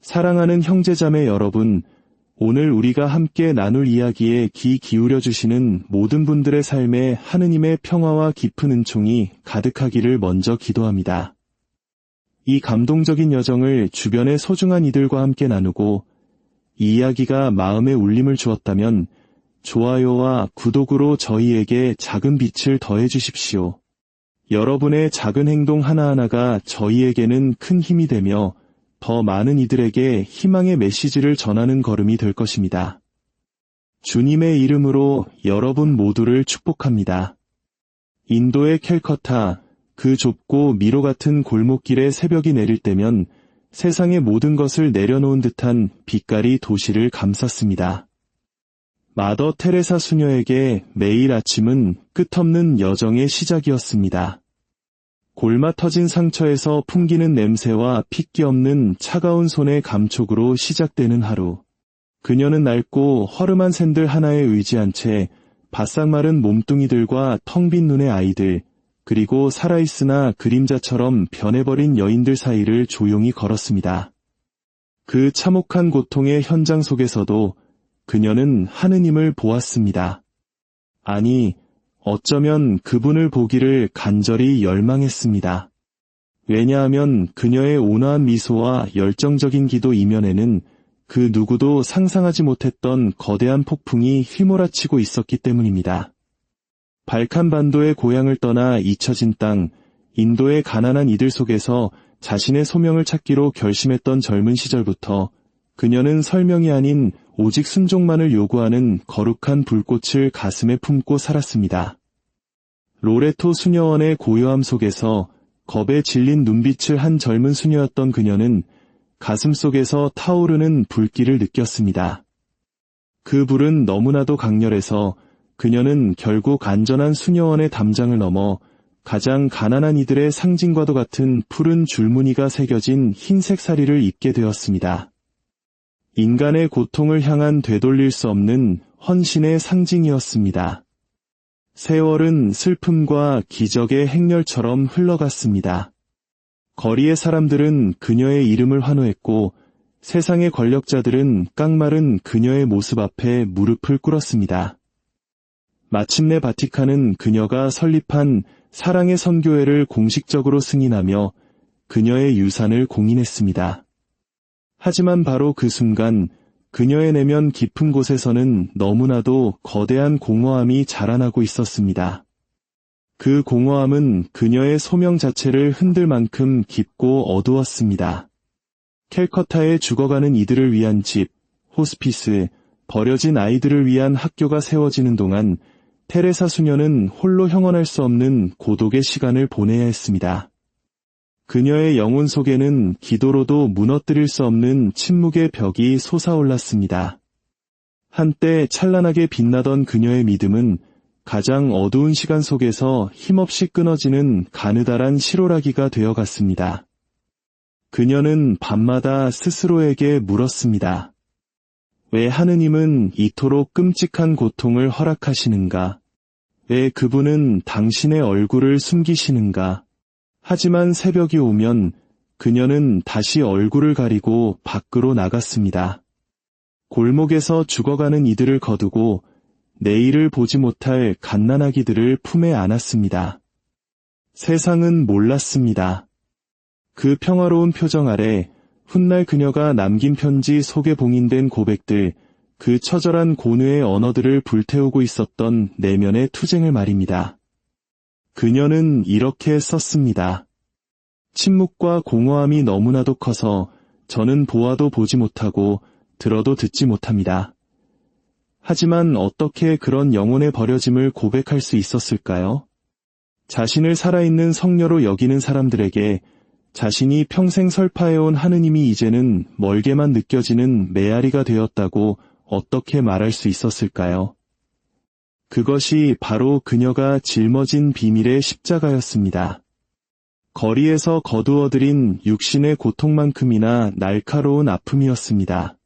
사랑하는 형제자매 여러분, 오늘 우리가 함께 나눌 이야기에 귀 기울여 주시는 모든 분들의 삶에 하느님의 평화와 깊은 은총이 가득하기를 먼저 기도합니다. 이 감동적인 여정을 주변의 소중한 이들과 함께 나누고 이 이야기가 마음에 울림을 주었다면 좋아요와 구독으로 저희에게 작은 빛을 더해 주십시오. 여러분의 작은 행동 하나하나가 저희에게는 큰 힘이 되며 더 많은 이들에게 희망의 메시지를 전하는 걸음이 될 것입니다. 주님의 이름으로 여러분 모두를 축복합니다. 인도의 캘커타, 그 좁고 미로 같은 골목길에 새벽이 내릴 때면 세상의 모든 것을 내려놓은 듯한 빛깔이 도시를 감쌌습니다. 마더 테레사 수녀에게 매일 아침은 끝없는 여정의 시작이었습니다. 골마 터진 상처에서 풍기는 냄새와 핏기 없는 차가운 손의 감촉으로 시작되는 하루. 그녀는 낡고 허름한 샌들 하나에 의지한 채 바싹 마른 몸뚱이들과 텅 빈 눈의 아이들, 그리고 살아있으나 그림자처럼 변해버린 여인들 사이를 조용히 걸었습니다. 그 참혹한 고통의 현장 속에서도 그녀는 하느님을 보았습니다. 아니, 어쩌면 그분을 보기를 간절히 열망했습니다. 왜냐하면 그녀의 온화한 미소와 열정적인 기도 이면에는 그 누구도 상상하지 못했던 거대한 폭풍이 휘몰아치고 있었기 때문입니다. 발칸 반도의 고향을 떠나 잊혀진 땅, 인도의 가난한 이들 속에서 자신의 소명을 찾기로 결심했던 젊은 시절부터 그녀는 설명이 아닌 오직 순종만을 요구하는 거룩한 불꽃을 가슴에 품고 살았습니다. 로레토 수녀원의 고요함 속에서 겁에 질린 눈빛을 한 젊은 수녀였던 그녀는 가슴 속에서 타오르는 불길을 느꼈습니다. 그 불은 너무나도 강렬해서 그녀는 결국 안전한 수녀원의 담장을 넘어 가장 가난한 이들의 상징과도 같은 푸른 줄무늬가 새겨진 흰색 사리를 입게 되었습니다. 인간의 고통을 향한 되돌릴 수 없는 헌신의 상징이었습니다. 세월은 슬픔과 기적의 행렬처럼 흘러갔습니다. 거리의 사람들은 그녀의 이름을 환호했고 세상의 권력자들은 깡마른 그녀의 모습 앞에 무릎을 꿇었습니다. 마침내 바티칸은 그녀가 설립한 사랑의 선교회를 공식적으로 승인하며 그녀의 유산을 공인했습니다. 하지만 바로 그 순간 그녀의 내면 깊은 곳에서는 너무나도 거대한 공허함이 자라나고 있었습니다. 그 공허함은 그녀의 소명 자체를 흔들 만큼 깊고 어두웠습니다. 캘커타에 죽어가는 이들을 위한 집, 호스피스, 버려진 아이들을 위한 학교가 세워지는 동안 테레사 수녀는 홀로 형언할 수 없는 고독의 시간을 보내야 했습니다. 그녀의 영혼 속에는 기도로도 무너뜨릴 수 없는 침묵의 벽이 솟아올랐습니다. 한때 찬란하게 빛나던 그녀의 믿음은 가장 어두운 시간 속에서 힘없이 끊어지는 가느다란 실오라기가 되어갔습니다. 그녀는 밤마다 스스로에게 물었습니다. 왜 하느님은 이토록 끔찍한 고통을 허락하시는가? 왜 그분은 당신의 얼굴을 숨기시는가? 하지만 새벽이 오면 그녀는 다시 얼굴을 가리고 밖으로 나갔습니다. 골목에서 죽어가는 이들을 거두고 내일을 보지 못할 갓난아기들을 품에 안았습니다. 세상은 몰랐습니다. 그 평화로운 표정 아래 훗날 그녀가 남긴 편지 속에 봉인된 고백들, 그 처절한 고뇌의 언어들을 불태우고 있었던 내면의 투쟁을 말입니다. 그녀는 이렇게 썼습니다. 침묵과 공허함이 너무나도 커서 저는 보아도 보지 못하고 들어도 듣지 못합니다. 하지만 어떻게 그런 영혼의 버려짐을 고백할 수 있었을까요? 자신을 살아있는 성녀로 여기는 사람들에게 자신이 평생 설파해온 하느님이 이제는 멀게만 느껴지는 메아리가 되었다고 어떻게 말할 수 있었을까요? 그것이 바로 그녀가 짊어진 비밀의 십자가였습니다. 거리에서 거두어들인 육신의 고통만큼이나 날카로운 아픔이었습니다.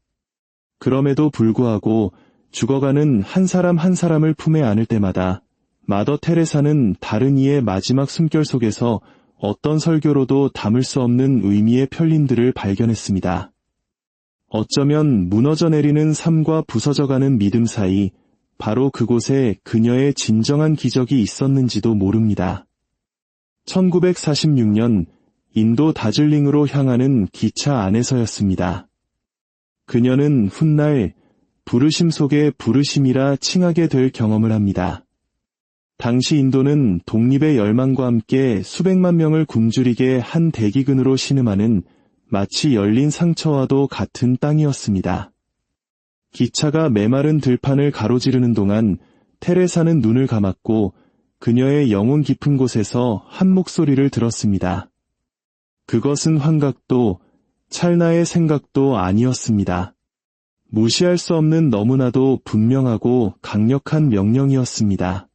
그럼에도 불구하고 죽어가는 한 사람 한 사람을 품에 안을 때마다 마더 테레사는 다른 이의 마지막 숨결 속에서 어떤 설교로도 담을 수 없는 의미의 편린들을 발견했습니다. 어쩌면 무너져 내리는 삶과 부서져가는 믿음 사이 바로 그곳에 그녀의 진정한 기적이 있었는지도 모릅니다. 1946년 인도 다즐링으로 향하는 기차 안에서였습니다. 그녀는 훗날 부르심 속의 부르심이라 칭하게 될 경험을 합니다. 당시 인도는 독립의 열망과 함께 수백만 명을 굶주리게 한 대기근으로 신음하는 마치 열린 상처와도 같은 땅이었습니다. 기차가 메마른 들판을 가로지르는 동안 테레사는 눈을 감았고 그녀의 영혼 깊은 곳에서 한 목소리를 들었습니다. 그것은 환각도 찰나의 생각도 아니었습니다. 무시할 수 없는 너무나도 분명하고 강력한 명령이었습니다.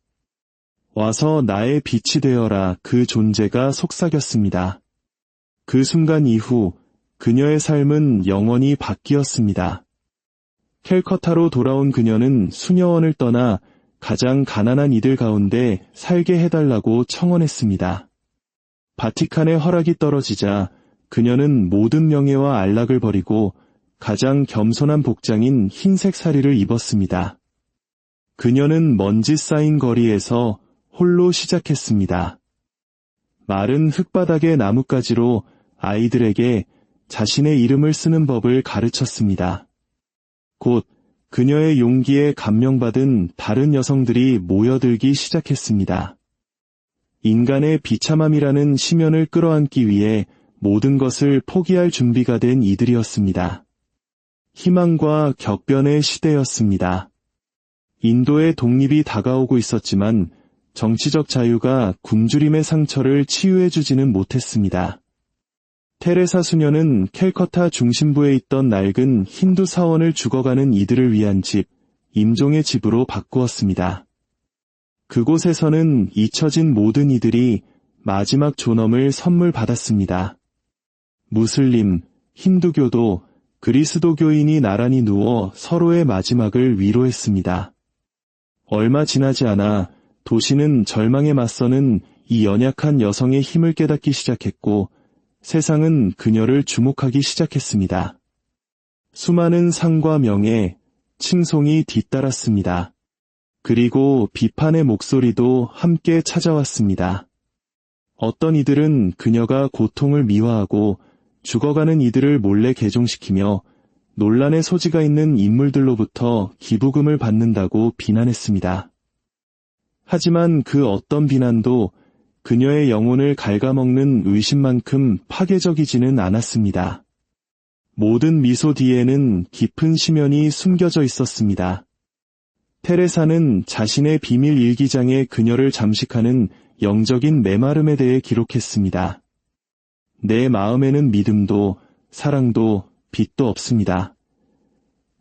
와서 나의 빛이 되어라. 그 존재가 속삭였습니다. 그 순간 이후 그녀의 삶은 영원히 바뀌었습니다. 캘커타로 돌아온 그녀는 수녀원을 떠나 가장 가난한 이들 가운데 살게 해달라고 청원했습니다. 바티칸의 허락이 떨어지자 그녀는 모든 명예와 안락을 버리고 가장 겸손한 복장인 흰색 사리를 입었습니다. 그녀는 먼지 쌓인 거리에서 홀로 시작했습니다. 마른 흙바닥의 나뭇가지로 아이들에게 자신의 이름을 쓰는 법을 가르쳤습니다. 곧 그녀의 용기에 감명받은 다른 여성들이 모여들기 시작했습니다. 인간의 비참함이라는 심연을 끌어안기 위해 모든 것을 포기할 준비가 된 이들이었습니다. 희망과 격변의 시대였습니다. 인도의 독립이 다가오고 있었지만 정치적 자유가 굶주림의 상처를 치유해주지는 못했습니다. 테레사 수녀는 캘커타 중심부에 있던 낡은 힌두 사원을 죽어가는 이들을 위한 집, 임종의 집으로 바꾸었습니다. 그곳에서는 잊혀진 모든 이들이 마지막 존엄을 선물 받았습니다. 무슬림, 힌두교도, 그리스도교인이 나란히 누워 서로의 마지막을 위로했습니다. 얼마 지나지 않아 도시는 절망에 맞서는 이 연약한 여성의 힘을 깨닫기 시작했고 세상은 그녀를 주목하기 시작했습니다. 수많은 상과 명예, 칭송이 뒤따랐습니다. 그리고 비판의 목소리도 함께 찾아왔습니다. 어떤 이들은 그녀가 고통을 미화하고 죽어가는 이들을 몰래 개종시키며 논란의 소지가 있는 인물들로부터 기부금을 받는다고 비난했습니다. 하지만 그 어떤 비난도 그녀의 영혼을 갉아먹는 의심만큼 파괴적이지는 않았습니다. 모든 미소 뒤에는 깊은 심연이 숨겨져 있었습니다. 테레사는 자신의 비밀 일기장에 그녀를 잠식하는 영적인 메마름에 대해 기록했습니다. 내 마음에는 믿음도 사랑도 빛도 없습니다.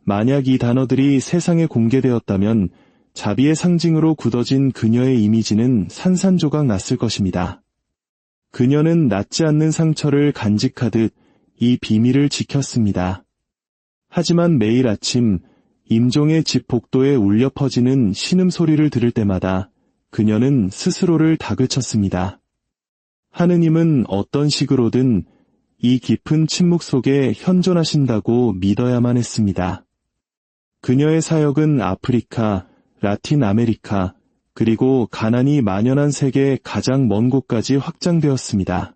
만약 이 단어들이 세상에 공개되었다면 자비의 상징으로 굳어진 그녀의 이미지는 산산조각 났을 것입니다. 그녀는 낫지 않는 상처를 간직하듯 이 비밀을 지켰습니다. 하지만 매일 아침 임종의 집 복도에 울려 퍼지는 신음소리를 들을 때마다 그녀는 스스로를 다그쳤습니다. 하느님은 어떤 식으로든 이 깊은 침묵 속에 현존하신다고 믿어야만 했습니다. 그녀의 사역은 아프리카, 라틴 아메리카, 그리고 가난이 만연한 세계의 가장 먼 곳까지 확장되었습니다.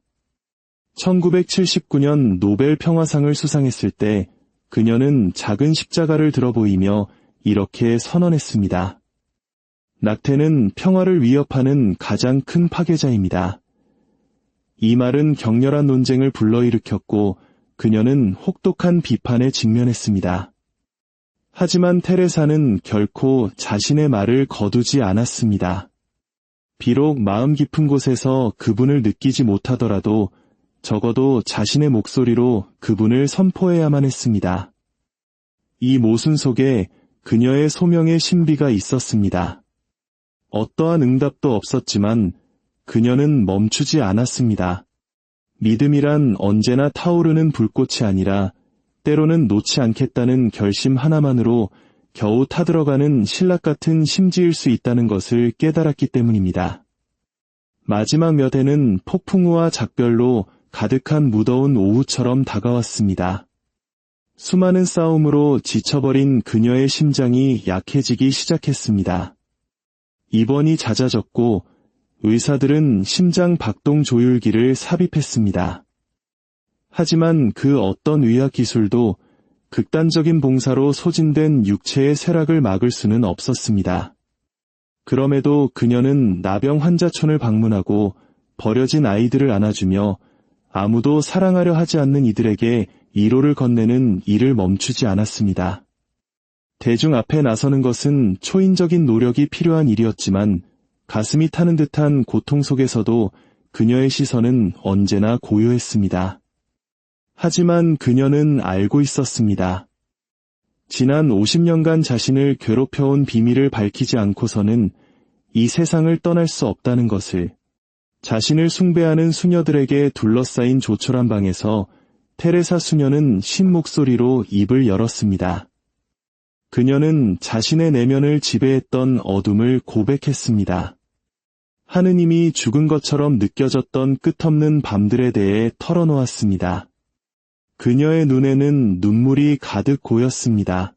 1979년 노벨 평화상을 수상했을 때 그녀는 작은 십자가를 들어 보이며 이렇게 선언했습니다. 낙태는 평화를 위협하는 가장 큰 파괴자입니다. 이 말은 격렬한 논쟁을 불러일으켰고 그녀는 혹독한 비판에 직면했습니다. 하지만 테레사는 결코 자신의 말을 거두지 않았습니다. 비록 마음 깊은 곳에서 그분을 느끼지 못하더라도 적어도 자신의 목소리로 그분을 선포해야만 했습니다. 이 모순 속에 그녀의 소명의 신비가 있었습니다. 어떠한 응답도 없었지만 그녀는 멈추지 않았습니다. 믿음이란 언제나 타오르는 불꽃이 아니라 때로는 놓지 않겠다는 결심 하나만으로 겨우 타들어가는 신락 같은 심지일 수 있다는 것을 깨달았기 때문입니다. 마지막 몇 해는 폭풍우와 작별로 가득한 무더운 오후처럼 다가왔습니다. 수많은 싸움으로 지쳐버린 그녀의 심장이 약해지기 시작했습니다. 입원이 잦아졌고 의사들은 심장 박동 조율기를 삽입했습니다. 하지만 그 어떤 의학 기술도 극단적인 봉사로 소진된 육체의 쇠락을 막을 수는 없었습니다. 그럼에도 그녀는 나병 환자촌을 방문하고 버려진 아이들을 안아주며 아무도 사랑하려 하지 않는 이들에게 위로를 건네는 일을 멈추지 않았습니다. 대중 앞에 나서는 것은 초인적인 노력이 필요한 일이었지만 가슴이 타는 듯한 고통 속에서도 그녀의 시선은 언제나 고요했습니다. 하지만 그녀는 알고 있었습니다. 지난 50년간 자신을 괴롭혀온 비밀을 밝히지 않고서는 이 세상을 떠날 수 없다는 것을. 자신을 숭배하는 수녀들에게 둘러싸인 조촐한 방에서 테레사 수녀는 쉰 목소리로 입을 열었습니다. 그녀는 자신의 내면을 지배했던 어둠을 고백했습니다. 하느님이 죽은 것처럼 느껴졌던 끝없는 밤들에 대해 털어놓았습니다. 그녀의 눈에는 눈물이 가득 고였습니다.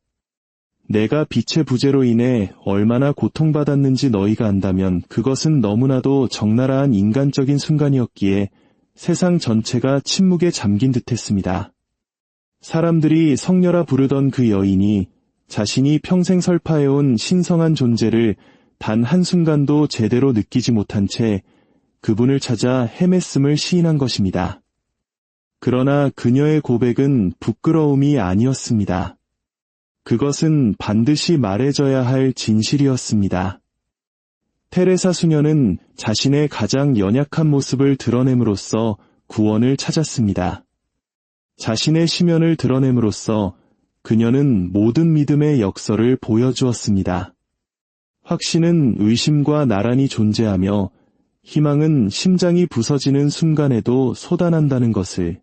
내가 빛의 부재로 인해 얼마나 고통받았는지 너희가 안다면 그것은 너무나도 적나라한 인간적인 순간이었기에 세상 전체가 침묵에 잠긴 듯했습니다. 사람들이 성녀라 부르던 그 여인이 자신이 평생 설파해온 신성한 존재를 단 한순간도 제대로 느끼지 못한 채 그분을 찾아 헤맸음을 시인한 것입니다. 그러나 그녀의 고백은 부끄러움이 아니었습니다. 그것은 반드시 말해져야 할 진실이었습니다. 테레사 수녀는 자신의 가장 연약한 모습을 드러냄으로써 구원을 찾았습니다. 자신의 심연을 드러냄으로써 그녀는 모든 믿음의 역설을 보여주었습니다. 확신은 의심과 나란히 존재하며 희망은 심장이 부서지는 순간에도 솟아난다는 것을.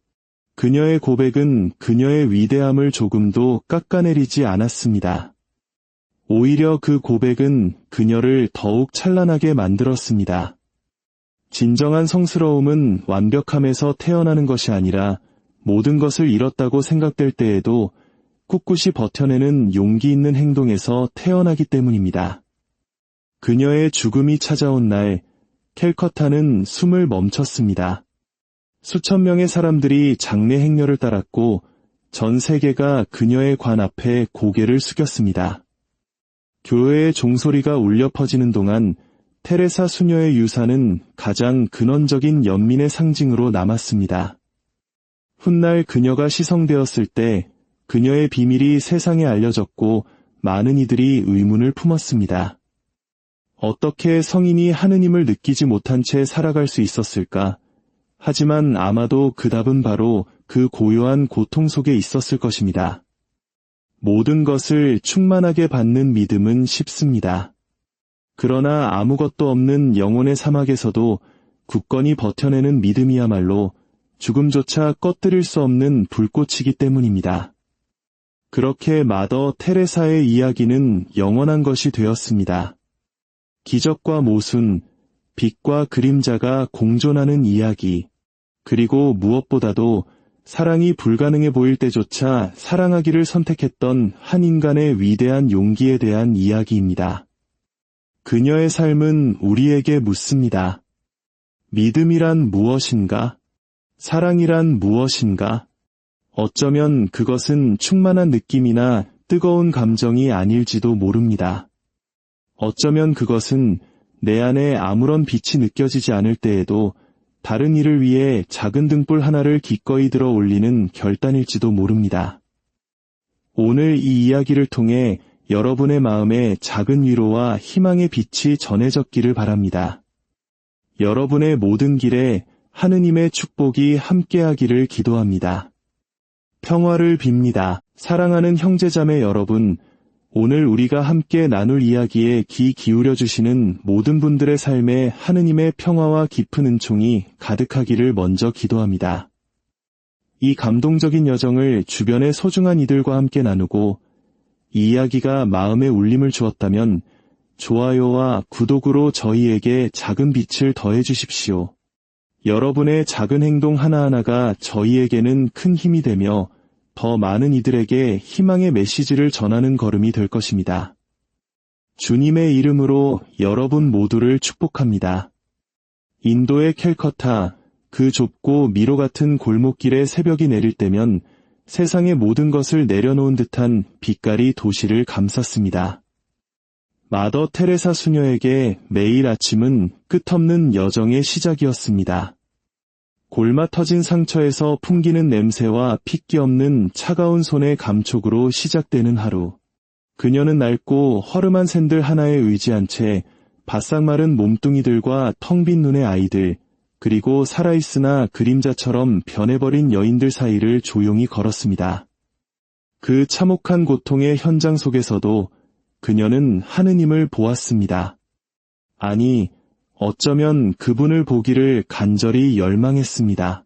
그녀의 고백은 그녀의 위대함을 조금도 깎아내리지 않았습니다. 오히려 그 고백은 그녀를 더욱 찬란하게 만들었습니다. 진정한 성스러움은 완벽함에서 태어나는 것이 아니라 모든 것을 잃었다고 생각될 때에도 꿋꿋이 버텨내는 용기 있는 행동에서 태어나기 때문입니다. 그녀의 죽음이 찾아온 날, 캘커타는 숨을 멈췄습니다. 수천 명의 사람들이 장례 행렬을 따랐고 전 세계가 그녀의 관 앞에 고개를 숙였습니다. 교회의 종소리가 울려 퍼지는 동안 테레사 수녀의 유산은 가장 근원적인 연민의 상징으로 남았습니다. 훗날 그녀가 시성되었을 때 그녀의 비밀이 세상에 알려졌고 많은 이들이 의문을 품었습니다. 어떻게 성인이 하느님을 느끼지 못한 채 살아갈 수 있었을까? 하지만 아마도 그 답은 바로 그 고요한 고통 속에 있었을 것입니다. 모든 것을 충만하게 받는 믿음은 쉽습니다. 그러나 아무것도 없는 영혼의 사막에서도 굳건히 버텨내는 믿음이야말로 죽음조차 꺼뜨릴 수 없는 불꽃이기 때문입니다. 그렇게 마더 테레사의 이야기는 영원한 것이 되었습니다. 기적과 모순, 빛과 그림자가 공존하는 이야기, 그리고 무엇보다도 사랑이 불가능해 보일 때조차 사랑하기를 선택했던 한 인간의 위대한 용기에 대한 이야기입니다. 그녀의 삶은 우리에게 묻습니다. 믿음이란 무엇인가? 사랑이란 무엇인가? 어쩌면 그것은 충만한 느낌이나 뜨거운 감정이 아닐지도 모릅니다. 어쩌면 그것은 내 안에 아무런 빛이 느껴지지 않을 때에도 다른 이를 위해 작은 등불 하나를 기꺼이 들어 올리는 결단일지도 모릅니다. 오늘 이 이야기를 통해 여러분의 마음에 작은 위로와 희망의 빛이 전해졌기를 바랍니다. 여러분의 모든 길에 하느님의 축복이 함께하기를 기도합니다. 평화를 빕니다. 사랑하는 형제자매 여러분, 오늘 우리가 함께 나눌 이야기에 귀 기울여 주시는 모든 분들의 삶에 하느님의 평화와 깊은 은총이 가득하기를 먼저 기도합니다. 이 감동적인 여정을 주변의 소중한 이들과 함께 나누고 이 이야기가 마음에 울림을 주었다면 좋아요와 구독으로 저희에게 작은 빛을 더해 주십시오. 여러분의 작은 행동 하나하나가 저희에게는 큰 힘이 되며 더 많은 이들에게 희망의 메시지를 전하는 걸음이 될 것입니다. 주님의 이름으로 여러분 모두를 축복합니다. 인도의 캘커타, 그 좁고 미로 같은 골목길에 새벽이 내릴 때면 세상의 모든 것을 내려놓은 듯한 빛깔이 도시를 감쌌습니다. 마더 테레사 수녀에게 매일 아침은 끝없는 여정의 시작이었습니다. 골마 터진 상처에서 풍기는 냄새와 핏기 없는 차가운 손의 감촉으로 시작되는 하루. 그녀는 낡고 허름한 샌들 하나에 의지한 채 바싹 마른 몸뚱이들과 텅 빈 눈의 아이들, 그리고 살아있으나 그림자처럼 변해버린 여인들 사이를 조용히 걸었습니다. 그 참혹한 고통의 현장 속에서도 그녀는 하느님을 보았습니다. 아니, 어쩌면 그분을 보기를 간절히 열망했습니다.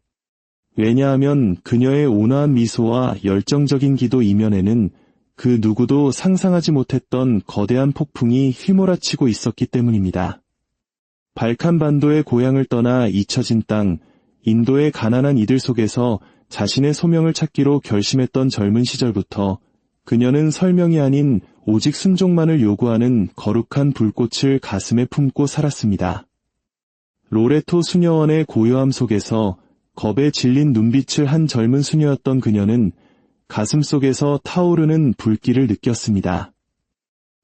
왜냐하면 그녀의 온화한 미소와 열정적인 기도 이면에는 그 누구도 상상하지 못했던 거대한 폭풍이 휘몰아치고 있었기 때문입니다. 발칸반도의 고향을 떠나 잊혀진 땅, 인도의 가난한 이들 속에서 자신의 소명을 찾기로 결심했던 젊은 시절부터 그녀는 설명이 아닌 오직 순종만을 요구하는 거룩한 불꽃을 가슴에 품고 살았습니다. 로레토 수녀원의 고요함 속에서 겁에 질린 눈빛을 한 젊은 수녀였던 그녀는 가슴 속에서 타오르는 불길을 느꼈습니다.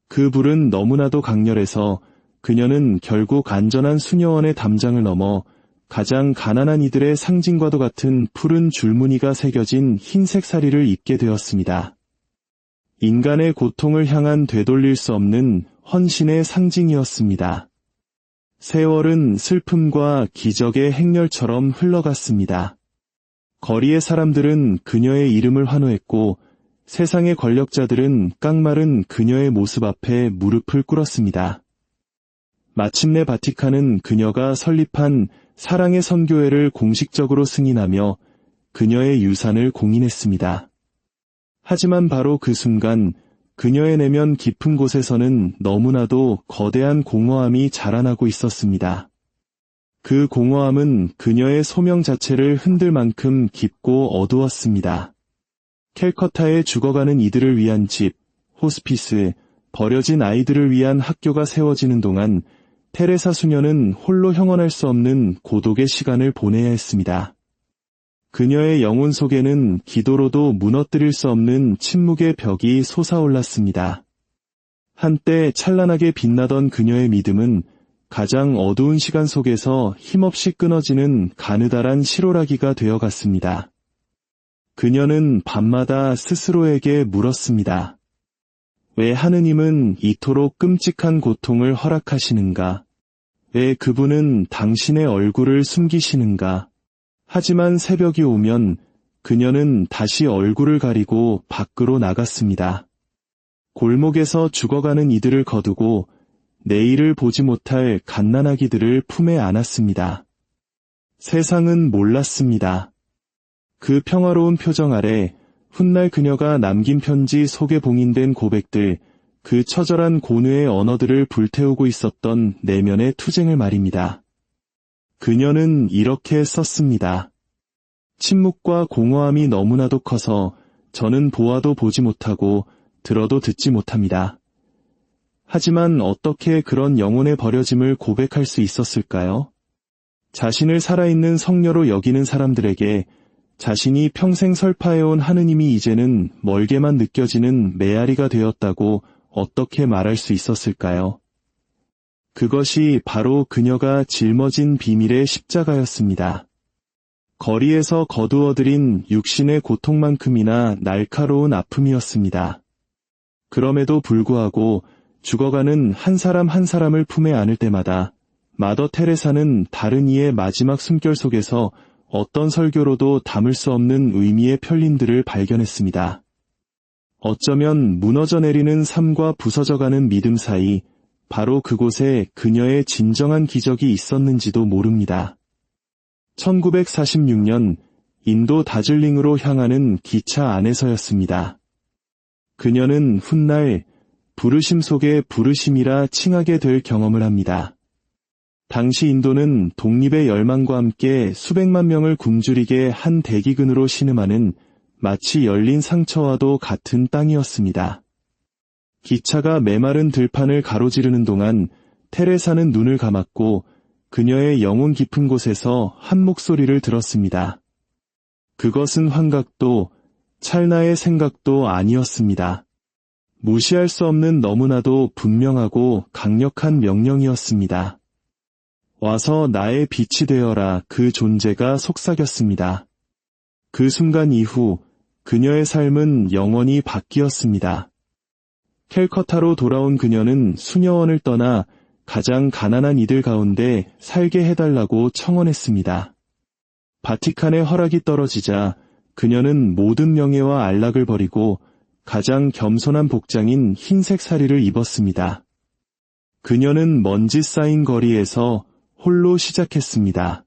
그 불은 너무나도 강렬해서 그녀는 결국 안전한 수녀원의 담장을 넘어 가장 가난한 이들의 상징과도 같은 푸른 줄무늬가 새겨진 흰색 사리를 입게 되었습니다. 인간의 고통을 향한 되돌릴 수 없는 헌신의 상징이었습니다. 세월은 슬픔과 기적의 행렬처럼 흘러갔습니다. 거리의 사람들은 그녀의 이름을 환호했고 세상의 권력자들은 깡마른 그녀의 모습 앞에 무릎을 꿇었습니다. 마침내 바티칸은 그녀가 설립한 사랑의 선교회를 공식적으로 승인하며 그녀의 유산을 공인했습니다. 하지만 바로 그 순간 그녀의 내면 깊은 곳에서는 너무나도 거대한 공허함이 자라나고 있었습니다. 그 공허함은 그녀의 소명 자체를 흔들 만큼 깊고 어두웠습니다. 캘커타에 죽어가는 이들을 위한 집, 호스피스, 버려진 아이들을 위한 학교가 세워지는 동안 테레사 수녀는 홀로 형언할 수 없는 고독의 시간을 보내야 했습니다. 그녀의 영혼 속에는 기도로도 무너뜨릴 수 없는 침묵의 벽이 솟아올랐습니다. 한때 찬란하게 빛나던 그녀의 믿음은 가장 어두운 시간 속에서 힘없이 끊어지는 가느다란 실오라기가 되어갔습니다. 그녀는 밤마다 스스로에게 물었습니다. 왜 하느님은 이토록 끔찍한 고통을 허락하시는가? 왜 그분은 당신의 얼굴을 숨기시는가? 하지만 새벽이 오면 그녀는 다시 얼굴을 가리고 밖으로 나갔습니다. 골목에서 죽어가는 이들을 거두고 내일을 보지 못할 갓난아기들을 품에 안았습니다. 세상은 몰랐습니다. 그 평화로운 표정 아래 훗날 그녀가 남긴 편지 속에 봉인된 고백들, 그 처절한 고뇌의 언어들을 불태우고 있었던 내면의 투쟁을 말입니다. 그녀는 이렇게 썼습니다. 침묵과 공허함이 너무나도 커서 저는 보아도 보지 못하고 들어도 듣지 못합니다. 하지만 어떻게 그런 영혼의 버려짐을 고백할 수 있었을까요? 자신을 살아있는 성녀로 여기는 사람들에게 자신이 평생 설파해온 하느님이 이제는 멀게만 느껴지는 메아리가 되었다고 어떻게 말할 수 있었을까요? 그것이 바로 그녀가 짊어진 비밀의 십자가였습니다. 거리에서 거두어들인 육신의 고통만큼이나 날카로운 아픔이었습니다. 그럼에도 불구하고 죽어가는 한 사람 한 사람을 품에 안을 때마다 마더 테레사는 다른 이의 마지막 숨결 속에서 어떤 설교로도 담을 수 없는 의미의 편림들을 발견했습니다. 어쩌면 무너져 내리는 삶과 부서져가는 믿음 사이 바로 그곳에 그녀의 진정한 기적이 있었는지도 모릅니다. 1946년 인도 다즐링으로 향하는 기차 안에서였습니다. 그녀는 훗날 부르심 속의 부르심이라 칭하게 될 경험을 합니다. 당시 인도는 독립의 열망과 함께 수백만 명을 굶주리게 한 대기근으로 신음하는 마치 열린 상처와도 같은 땅이었습니다. 기차가 메마른 들판을 가로지르는 동안 테레사는 눈을 감았고 그녀의 영혼 깊은 곳에서 한 목소리를 들었습니다. 그것은 환각도 찰나의 생각도 아니었습니다. 무시할 수 없는 너무나도 분명하고 강력한 명령이었습니다. 와서 나의 빛이 되어라. 그 존재가 속삭였습니다. 그 순간 이후 그녀의 삶은 영원히 바뀌었습니다. 캘커타로 돌아온 그녀는 수녀원을 떠나 가장 가난한 이들 가운데 살게 해달라고 청원했습니다. 바티칸의 허락이 떨어지자 그녀는 모든 명예와 안락을 버리고 가장 겸손한 복장인 흰색 사리를 입었습니다. 그녀는 먼지 쌓인 거리에서 홀로 시작했습니다.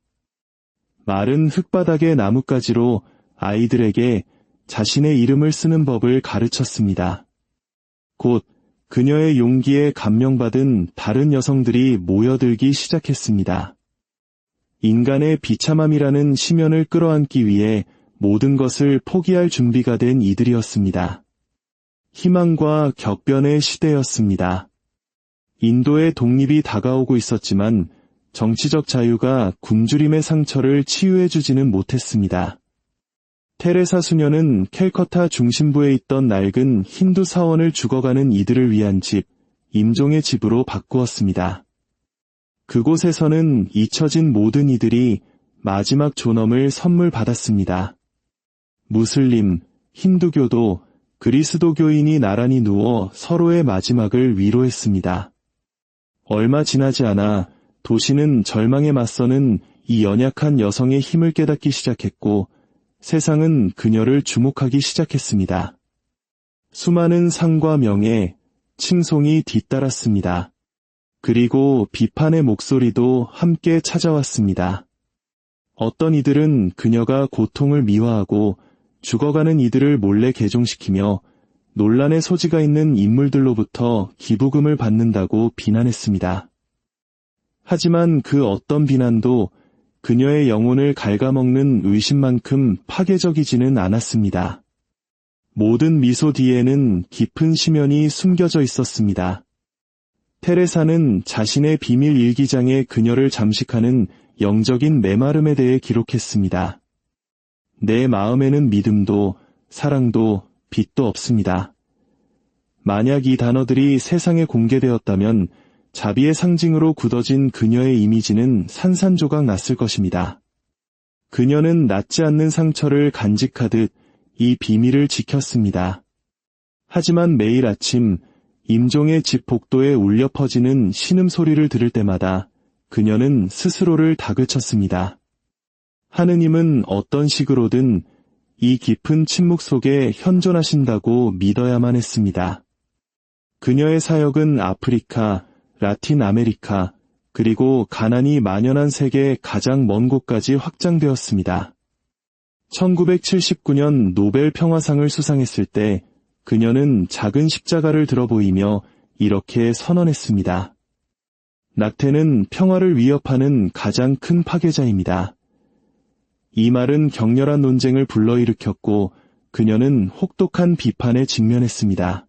마른 흙바닥의 나뭇가지로 아이들에게 자신의 이름을 쓰는 법을 가르쳤습니다. 곧 그녀의 용기에 감명받은 다른 여성들이 모여들기 시작했습니다. 인간의 비참함이라는 심연을 끌어안기 위해 모든 것을 포기할 준비가 된 이들이었습니다. 희망과 격변의 시대였습니다. 인도의 독립이 다가오고 있었지만 정치적 자유가 굶주림의 상처를 치유해주지는 못했습니다. 테레사 수녀는 캘커타 중심부에 있던 낡은 힌두 사원을 죽어가는 이들을 위한 집, 임종의 집으로 바꾸었습니다. 그곳에서는 잊혀진 모든 이들이 마지막 존엄을 선물 받았습니다. 무슬림, 힌두교도, 그리스도교인이 나란히 누워 서로의 마지막을 위로했습니다. 얼마 지나지 않아 도시는 절망에 맞서는 이 연약한 여성의 힘을 깨닫기 시작했고 세상은 그녀를 주목하기 시작했습니다. 수많은 상과 명예, 칭송이 뒤따랐습니다. 그리고 비판의 목소리도 함께 찾아왔습니다. 어떤 이들은 그녀가 고통을 미화하고 죽어가는 이들을 몰래 개종시키며 논란의 소지가 있는 인물들로부터 기부금을 받는다고 비난했습니다. 하지만 그 어떤 비난도 그녀의 영혼을 갉아먹는 의심만큼 파괴적이지는 않았습니다. 모든 미소 뒤에는 깊은 심연이 숨겨져 있었습니다. 테레사는 자신의 비밀 일기장에 그녀를 잠식하는 영적인 메마름에 대해 기록했습니다. 내 마음에는 믿음도 사랑도 빛도 없습니다. 만약 이 단어들이 세상에 공개되었다면 자비의 상징으로 굳어진 그녀의 이미지는 산산조각 났을 것입니다. 그녀는 낫지 않는 상처를 간직하듯 이 비밀을 지켰습니다. 하지만 매일 아침 임종의 집 복도에 울려 퍼지는 신음소리를 들을 때마다 그녀는 스스로를 다그쳤습니다. 하느님은 어떤 식으로든 이 깊은 침묵 속에 현존하신다고 믿어야만 했습니다. 그녀의 사역은 아프리카, 라틴 아메리카, 그리고 가난이 만연한 세계 가장 먼 곳까지 확장되었습니다. 1979년 노벨 평화상을 수상했을 때 그녀는 작은 십자가를 들어 보이며 이렇게 선언했습니다. 낙태는 평화를 위협하는 가장 큰 파괴자입니다. 이 말은 격렬한 논쟁을 불러일으켰고 그녀는 혹독한 비판에 직면했습니다.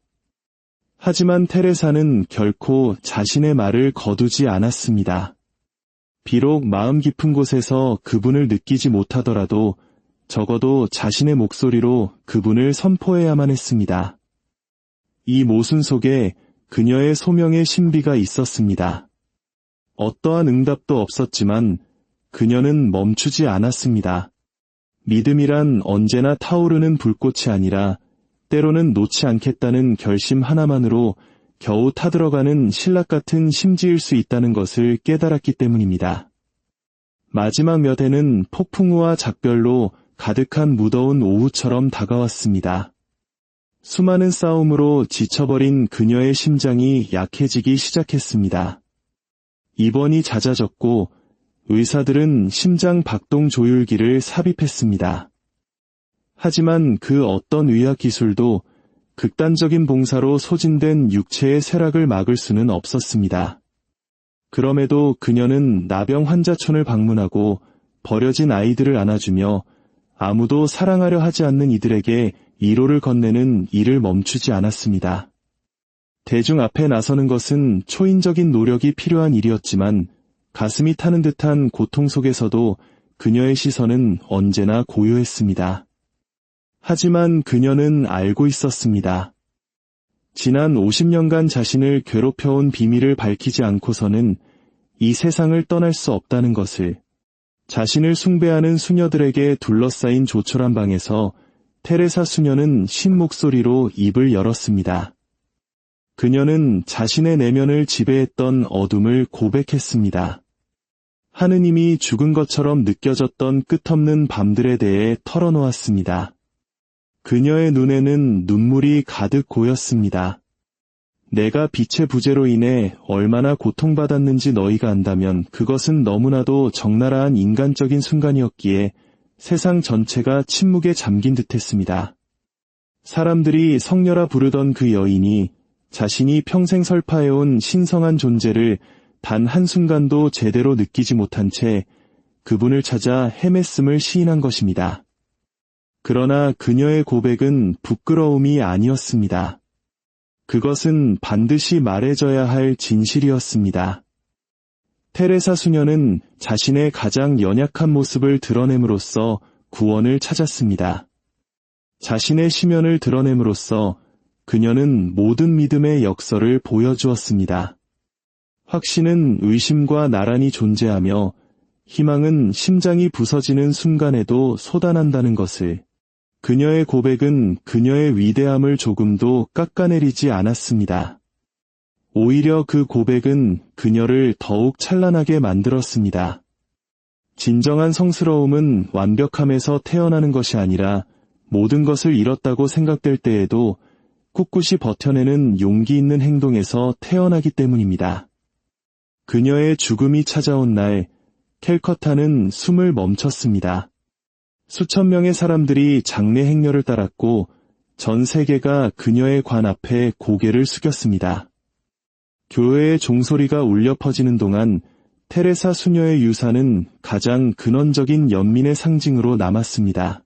하지만 테레사는 결코 자신의 말을 거두지 않았습니다. 비록 마음 깊은 곳에서 그분을 느끼지 못하더라도 적어도 자신의 목소리로 그분을 선포해야만 했습니다. 이 모순 속에 그녀의 소명의 신비가 있었습니다. 어떠한 응답도 없었지만 그녀는 멈추지 않았습니다. 믿음이란 언제나 타오르는 불꽃이 아니라 때로는 놓지 않겠다는 결심 하나만으로 겨우 타들어가는 신락 같은 심지일 수 있다는 것을 깨달았기 때문입니다. 마지막 몇 해는 폭풍우와 작별로 가득한 무더운 오후처럼 다가왔습니다. 수많은 싸움으로 지쳐버린 그녀의 심장이 약해지기 시작했습니다. 입원이 잦아졌고 의사들은 심장 박동 조율기를 삽입했습니다. 하지만 그 어떤 의학 기술도 극단적인 봉사로 소진된 육체의 쇠락을 막을 수는 없었습니다. 그럼에도 그녀는 나병 환자촌을 방문하고 버려진 아이들을 안아주며 아무도 사랑하려 하지 않는 이들에게 이로를 건네는 일을 멈추지 않았습니다. 대중 앞에 나서는 것은 초인적인 노력이 필요한 일이었지만 가슴이 타는 듯한 고통 속에서도 그녀의 시선은 언제나 고요했습니다. 하지만 그녀는 알고 있었습니다. 지난 50년간 자신을 괴롭혀온 비밀을 밝히지 않고서는 이 세상을 떠날 수 없다는 것을. 자신을 숭배하는 수녀들에게 둘러싸인 조촐한 방에서 테레사 수녀는 쉰 목소리로 입을 열었습니다. 그녀는 자신의 내면을 지배했던 어둠을 고백했습니다. 하느님이 죽은 것처럼 느껴졌던 끝없는 밤들에 대해 털어놓았습니다. 그녀의 눈에는 눈물이 가득 고였습니다. 내가 빛의 부재로 인해 얼마나 고통받았는지 너희가 안다면 그것은 너무나도 적나라한 인간적인 순간이었기에 세상 전체가 침묵에 잠긴 듯했습니다. 사람들이 성녀라 부르던 그 여인이 자신이 평생 설파해온 신성한 존재를 단 한순간도 제대로 느끼지 못한 채 그분을 찾아 헤맸음을 시인한 것입니다. 그러나 그녀의 고백은 부끄러움이 아니었습니다. 그것은 반드시 말해져야 할 진실이었습니다. 테레사 수녀는 자신의 가장 연약한 모습을 드러냄으로써 구원을 찾았습니다. 자신의 심연을 드러냄으로써 그녀는 모든 믿음의 역설을 보여주었습니다. 확신은 의심과 나란히 존재하며 희망은 심장이 부서지는 순간에도 솟아난다는 것을. 그녀의 고백은 그녀의 위대함을 조금도 깎아내리지 않았습니다. 오히려 그 고백은 그녀를 더욱 찬란하게 만들었습니다. 진정한 성스러움은 완벽함에서 태어나는 것이 아니라 모든 것을 잃었다고 생각될 때에도 꿋꿋이 버텨내는 용기 있는 행동에서 태어나기 때문입니다. 그녀의 죽음이 찾아온 날, 캘커타는 숨을 멈췄습니다. 수천 명의 사람들이 장례 행렬을 따랐고 전 세계가 그녀의 관 앞에 고개를 숙였습니다. 교회의 종소리가 울려 퍼지는 동안 테레사 수녀의 유산은 가장 근원적인 연민의 상징으로 남았습니다.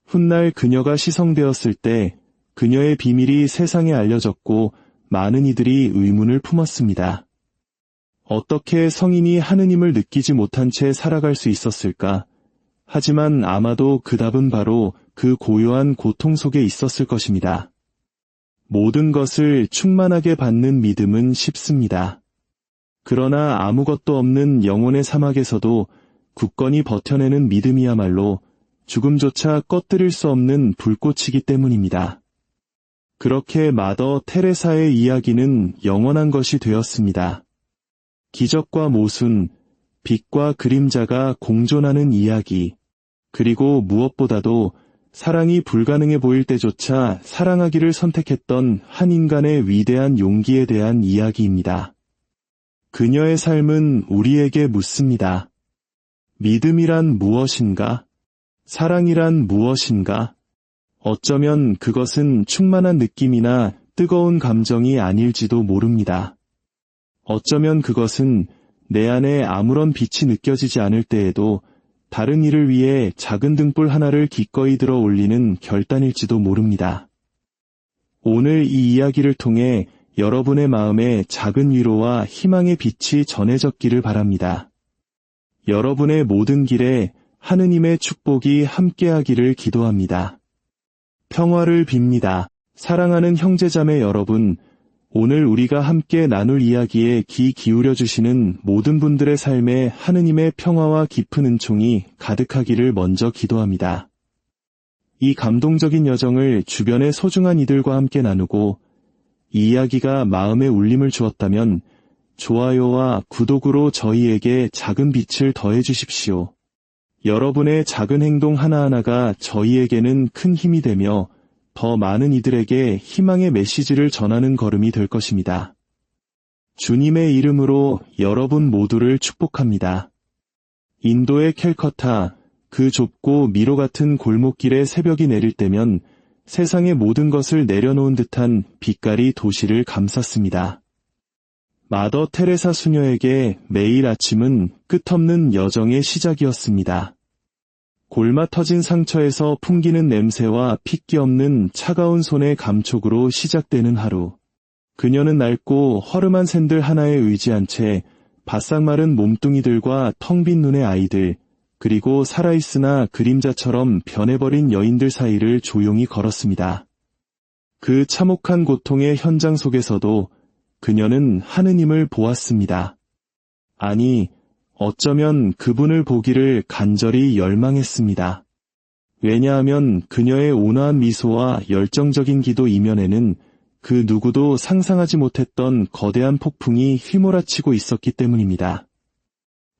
훗날 그녀가 시성되었을 때 그녀의 비밀이 세상에 알려졌고 많은 이들이 의문을 품었습니다. 어떻게 성인이 하느님을 느끼지 못한 채 살아갈 수 있었을까? 하지만 아마도 그 답은 바로 그 고요한 고통 속에 있었을 것입니다. 모든 것을 충만하게 받는 믿음은 쉽습니다. 그러나 아무것도 없는 영혼의 사막에서도 굳건히 버텨내는 믿음이야말로 죽음조차 꺼뜨릴 수 없는 불꽃이기 때문입니다. 그렇게 마더 테레사의 이야기는 영원한 것이 되었습니다. 기적과 모순, 빛과 그림자가 공존하는 이야기. 그리고 무엇보다도 사랑이 불가능해 보일 때조차 사랑하기를 선택했던 한 인간의 위대한 용기에 대한 이야기입니다. 그녀의 삶은 우리에게 묻습니다. 믿음이란 무엇인가? 사랑이란 무엇인가? 어쩌면 그것은 충만한 느낌이나 뜨거운 감정이 아닐지도 모릅니다. 어쩌면 그것은 내 안에 아무런 빛이 느껴지지 않을 때에도 다른 일을 위해 작은 등불 하나를 기꺼이 들어 올리는 결단일지도 모릅니다. 오늘 이 이야기를 통해 여러분의 마음에 작은 위로와 희망의 빛이 전해졌기를 바랍니다. 여러분의 모든 길에 하느님의 축복이 함께하기를 기도합니다. 평화를 빕니다. 사랑하는 형제자매 여러분, 오늘 우리가 함께 나눌 이야기에 귀 기울여 주시는 모든 분들의 삶에 하느님의 평화와 깊은 은총이 가득하기를 먼저 기도합니다. 이 감동적인 여정을 주변의 소중한 이들과 함께 나누고 이 이야기가 마음에 울림을 주었다면 좋아요와 구독으로 저희에게 작은 빛을 더해 주십시오. 여러분의 작은 행동 하나하나가 저희에게는 큰 힘이 되며 더 많은 이들에게 희망의 메시지를 전하는 걸음이 될 것입니다. 주님의 이름으로 여러분 모두를 축복합니다. 인도의 캘커타, 그 좁고 미로 같은 골목길에 새벽이 내릴 때면 세상의 모든 것을 내려놓은 듯한 빛깔이 도시를 감쌌습니다. 마더 테레사 수녀에게 매일 아침은 끝없는 여정의 시작이었습니다. 골마 터진 상처에서 풍기는 냄새와 핏기 없는 차가운 손의 감촉으로 시작되는 하루. 그녀는 낡고 허름한 샌들 하나에 의지한 채 바싹 마른 몸뚱이들과 텅 빈 눈의 아이들, 그리고 살아있으나 그림자처럼 변해버린 여인들 사이를 조용히 걸었습니다. 그 참혹한 고통의 현장 속에서도 그녀는 하느님을 보았습니다. 아니, 어쩌면 그분을 보기를 간절히 열망했습니다. 왜냐하면 그녀의 온화한 미소와 열정적인 기도 이면에는 그 누구도 상상하지 못했던 거대한 폭풍이 휘몰아치고 있었기 때문입니다.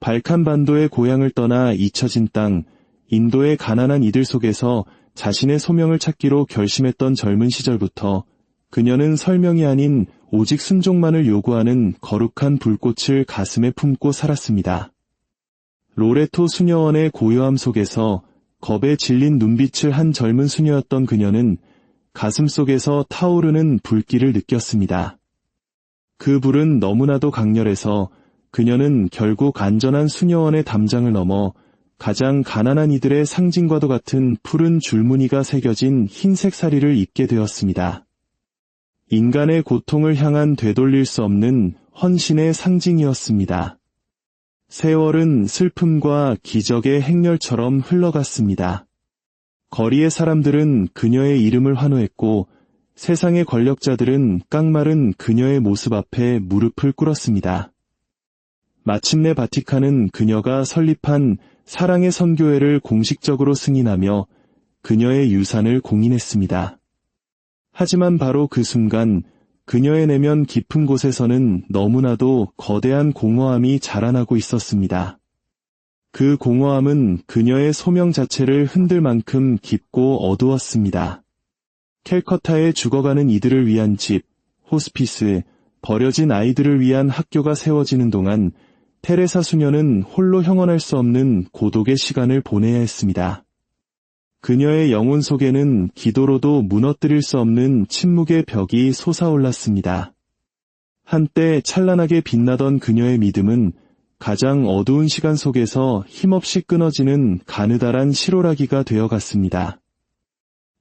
발칸반도의 고향을 떠나 잊혀진 땅, 인도의 가난한 이들 속에서 자신의 소명을 찾기로 결심했던 젊은 시절부터 그녀는 설명이 아닌 오직 순종만을 요구하는 거룩한 불꽃을 가슴에 품고 살았습니다. 로레토 수녀원의 고요함 속에서 겁에 질린 눈빛을 한 젊은 수녀였던 그녀는 가슴 속에서 타오르는 불길을 느꼈습니다. 그 불은 너무나도 강렬해서 그녀는 결국 안전한 수녀원의 담장을 넘어 가장 가난한 이들의 상징과도 같은 푸른 줄무늬가 새겨진 흰색 사리를 입게 되었습니다. 인간의 고통을 향한 되돌릴 수 없는 헌신의 상징이었습니다. 세월은 슬픔과 기적의 행렬처럼 흘러갔습니다. 거리의 사람들은 그녀의 이름을 환호했고 세상의 권력자들은 깡마른 그녀의 모습 앞에 무릎을 꿇었습니다. 마침내 바티칸은 그녀가 설립한 사랑의 선교회를 공식적으로 승인하며 그녀의 유산을 공인했습니다. 하지만 바로 그 순간 그녀의 내면 깊은 곳에서는 너무나도 거대한 공허함이 자라나고 있었습니다. 그 공허함은 그녀의 소명 자체를 흔들 만큼 깊고 어두웠습니다. 캘커타에 죽어가는 이들을 위한 집, 호스피스, 버려진 아이들을 위한 학교가 세워지는 동안 테레사 수녀는 홀로 형언할 수 없는 고독의 시간을 보내야 했습니다. 그녀의 영혼 속에는 기도로도 무너뜨릴 수 없는 침묵의 벽이 솟아올랐습니다. 한때 찬란하게 빛나던 그녀의 믿음은 가장 어두운 시간 속에서 힘없이 끊어지는 가느다란 실오라기가 되어갔습니다.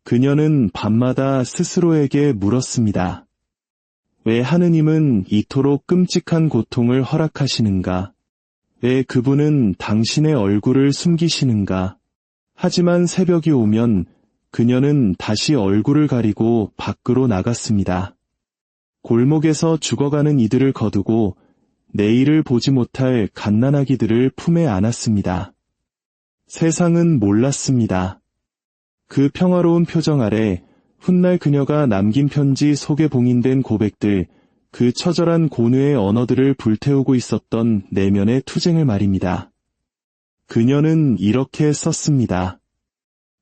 그녀는 밤마다 스스로에게 물었습니다. 왜 하느님은 이토록 끔찍한 고통을 허락하시는가? 왜 그분은 당신의 얼굴을 숨기시는가? 하지만 새벽이 오면 그녀는 다시 얼굴을 가리고 밖으로 나갔습니다. 골목에서 죽어가는 이들을 거두고 내일을 보지 못할 갓난아기들을 품에 안았습니다. 세상은 몰랐습니다. 그 평화로운 표정 아래 훗날 그녀가 남긴 편지 속에 봉인된 고백들, 그 처절한 고뇌의 언어들을 불태우고 있었던 내면의 투쟁을 말입니다. 그녀는 이렇게 썼습니다.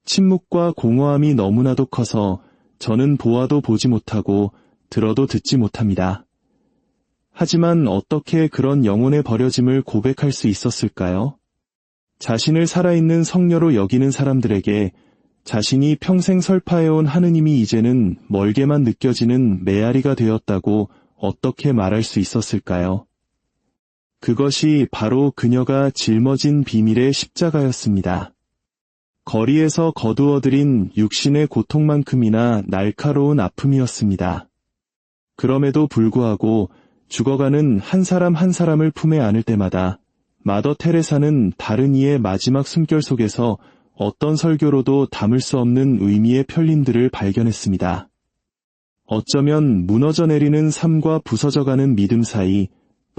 침묵과 공허함이 너무나도 커서 저는 보아도 보지 못하고 들어도 듣지 못합니다. 하지만 어떻게 그런 영혼의 버려짐을 고백할 수 있었을까요? 자신을 살아있는 성녀로 여기는 사람들에게 자신이 평생 설파해온 하느님이 이제는 멀게만 느껴지는 메아리가 되었다고 어떻게 말할 수 있었을까요? 그것이 바로 그녀가 짊어진 비밀의 십자가였습니다. 거리에서 거두어들인 육신의 고통만큼이나 날카로운 아픔이었습니다. 그럼에도 불구하고 죽어가는 한 사람 한 사람을 품에 안을 때마다 마더 테레사는 다른 이의 마지막 숨결 속에서 어떤 설교로도 담을 수 없는 의미의 편림들을 발견했습니다. 어쩌면 무너져 내리는 삶과 부서져가는 믿음 사이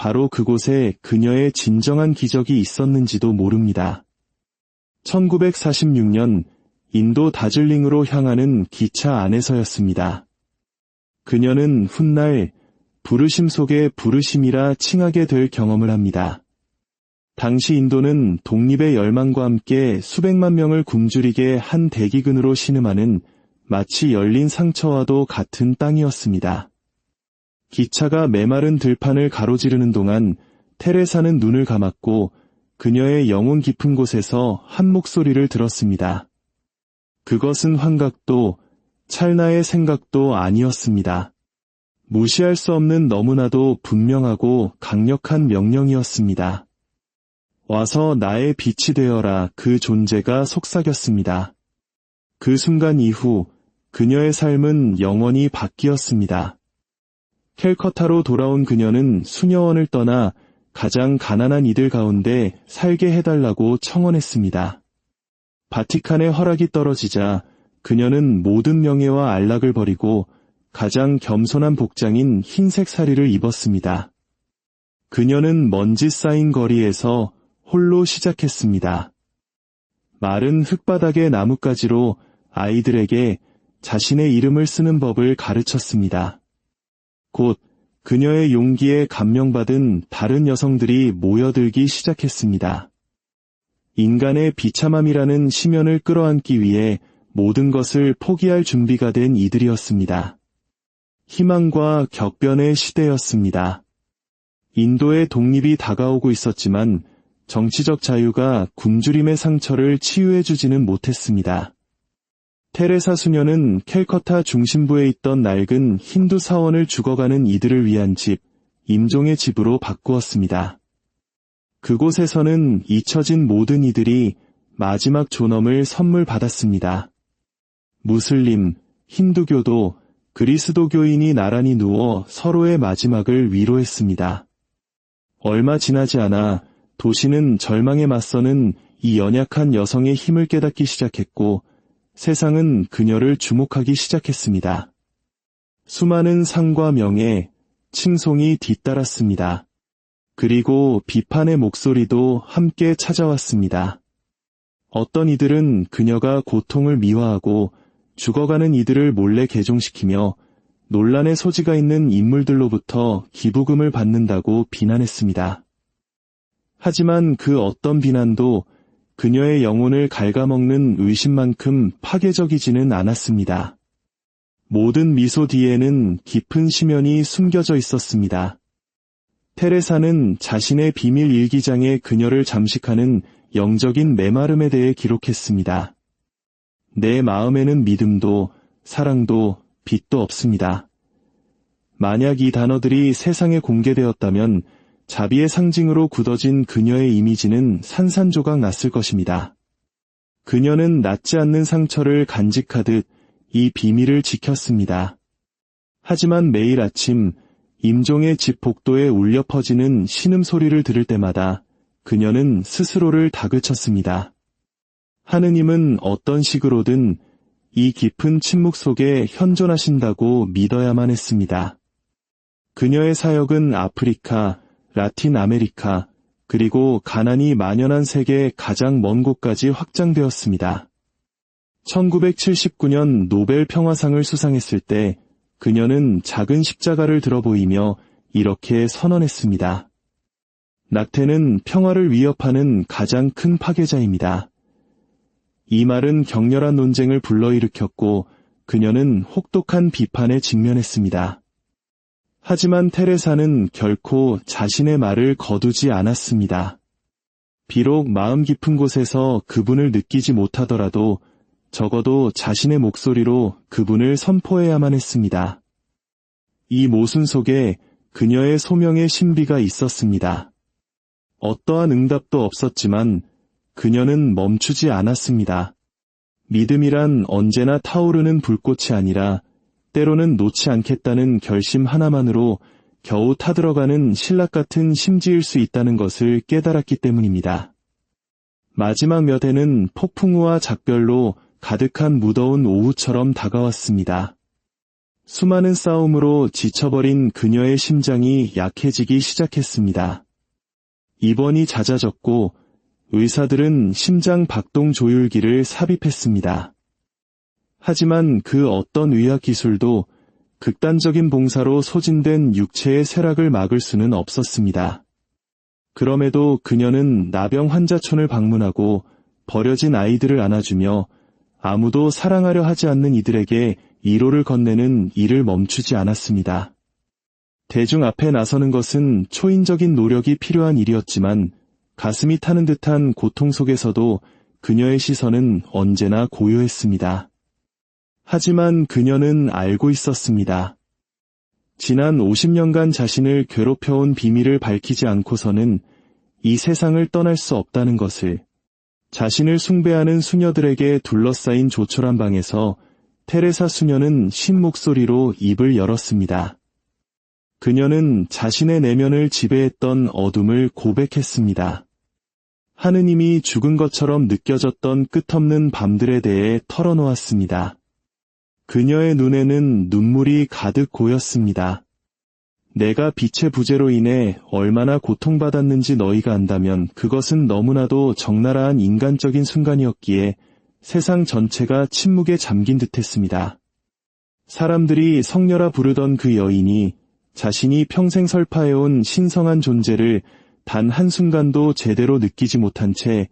바로 그곳에 그녀의 진정한 기적이 있었는지도 모릅니다. 1946년 인도 다즐링으로 향하는 기차 안에서였습니다. 그녀는 훗날 부르심 속에 부르심이라 칭하게 될 경험을 합니다. 당시 인도는 독립의 열망과 함께 수백만 명을 굶주리게 한 대기근으로 신음하는 마치 열린 상처와도 같은 땅이었습니다. 기차가 메마른 들판을 가로지르는 동안 테레사는 눈을 감았고 그녀의 영혼 깊은 곳에서 한 목소리를 들었습니다. 그것은 환각도 찰나의 생각도 아니었습니다. 무시할 수 없는 너무나도 분명하고 강력한 명령이었습니다. 와서 나의 빛이 되어라. 그 존재가 속삭였습니다. 그 순간 이후 그녀의 삶은 영원히 바뀌었습니다. 캘커타로 돌아온 그녀는 수녀원을 떠나 가장 가난한 이들 가운데 살게 해달라고 청원했습니다. 바티칸의 허락이 떨어지자 그녀는 모든 명예와 안락을 버리고 가장 겸손한 복장인 흰색 사리를 입었습니다. 그녀는 먼지 쌓인 거리에서 홀로 시작했습니다. 마른 흙바닥의 나뭇가지로 아이들에게 자신의 이름을 쓰는 법을 가르쳤습니다. 곧 그녀의 용기에 감명받은 다른 여성들이 모여들기 시작했습니다. 인간의 비참함이라는 심연을 끌어안기 위해 모든 것을 포기할 준비가 된 이들이었습니다. 희망과 격변의 시대였습니다. 인도의 독립이 다가오고 있었지만 정치적 자유가 굶주림의 상처를 치유해주지는 못했습니다. 테레사 수녀는 캘커타 중심부에 있던 낡은 힌두 사원을 죽어가는 이들을 위한 집, 임종의 집으로 바꾸었습니다. 그곳에서는 잊혀진 모든 이들이 마지막 존엄을 선물 받았습니다. 무슬림, 힌두교도, 그리스도교인이 나란히 누워 서로의 마지막을 위로했습니다. 얼마 지나지 않아 도시는 절망에 맞서는 이 연약한 여성의 힘을 깨닫기 시작했고 세상은 그녀를 주목하기 시작했습니다. 수많은 상과 명예, 칭송이 뒤따랐습니다. 그리고 비판의 목소리도 함께 찾아왔습니다. 어떤 이들은 그녀가 고통을 미화하고 죽어가는 이들을 몰래 개종시키며 논란의 소지가 있는 인물들로부터 기부금을 받는다고 비난했습니다. 하지만 그 어떤 비난도 그녀의 영혼을 갉아먹는 의심만큼 파괴적이지는 않았습니다. 모든 미소 뒤에는 깊은 심연이 숨겨져 있었습니다. 테레사는 자신의 비밀 일기장에 그녀를 잠식하는 영적인 메마름에 대해 기록했습니다. 내 마음에는 믿음도 사랑도 빛도 없습니다. 만약 이 단어들이 세상에 공개되었다면 자비의 상징으로 굳어진 그녀의 이미지는 산산조각 났을 것입니다. 그녀는 낫지 않는 상처를 간직하듯 이 비밀을 지켰습니다. 하지만 매일 아침 임종의 집 복도에 울려 퍼지는 신음소리를 들을 때마다 그녀는 스스로를 다그쳤습니다. 하느님은 어떤 식으로든 이 깊은 침묵 속에 현존하신다고 믿어야만 했습니다. 그녀의 사역은 아프리카, 라틴 아메리카, 그리고 가난이 만연한 세계의 가장 먼 곳까지 확장되었습니다. 1979년 노벨 평화상을 수상했을 때 그녀는 작은 십자가를 들어 보이며 이렇게 선언했습니다. 낙태는 평화를 위협하는 가장 큰 파괴자입니다. 이 말은 격렬한 논쟁을 불러일으켰고 그녀는 혹독한 비판에 직면했습니다. 하지만 테레사는 결코 자신의 말을 거두지 않았습니다. 비록 마음 깊은 곳에서 그분을 느끼지 못하더라도 적어도 자신의 목소리로 그분을 선포해야만 했습니다. 이 모순 속에 그녀의 소명의 신비가 있었습니다. 어떠한 응답도 없었지만 그녀는 멈추지 않았습니다. 믿음이란 언제나 타오르는 불꽃이 아니라 때로는 놓지 않겠다는 결심 하나만으로 겨우 타들어가는 신락 같은 심지일 수 있다는 것을 깨달았기 때문입니다. 마지막 몇 해는 폭풍우와 작별로 가득한 무더운 오후처럼 다가왔습니다. 수많은 싸움으로 지쳐버린 그녀의 심장이 약해지기 시작했습니다. 입원이 잦아졌고 의사들은 심장 박동 조율기를 삽입했습니다. 하지만 그 어떤 의학 기술도 극단적인 봉사로 소진된 육체의 쇠락을 막을 수는 없었습니다. 그럼에도 그녀는 나병 환자촌을 방문하고 버려진 아이들을 안아주며 아무도 사랑하려 하지 않는 이들에게 위로를 건네는 일을 멈추지 않았습니다. 대중 앞에 나서는 것은 초인적인 노력이 필요한 일이었지만 가슴이 타는 듯한 고통 속에서도 그녀의 시선은 언제나 고요했습니다. 하지만 그녀는 알고 있었습니다. 지난 50년간 자신을 괴롭혀온 비밀을 밝히지 않고서는 이 세상을 떠날 수 없다는 것을. 자신을 숭배하는 수녀들에게 둘러싸인 조촐한 방에서 테레사 수녀는 쉰 목소리로 입을 열었습니다. 그녀는 자신의 내면을 지배했던 어둠을 고백했습니다. 하느님이 죽은 것처럼 느껴졌던 끝없는 밤들에 대해 털어놓았습니다. 그녀의 눈에는 눈물이 가득 고였습니다. 내가 빛의 부재로 인해 얼마나 고통받았는지 너희가 안다면 그것은 너무나도 적나라한 인간적인 순간이었기에 세상 전체가 침묵에 잠긴 듯했습니다. 사람들이 성녀라 부르던 그 여인이 자신이 평생 설파해온 신성한 존재를 단 한순간도 제대로 느끼지 못한 채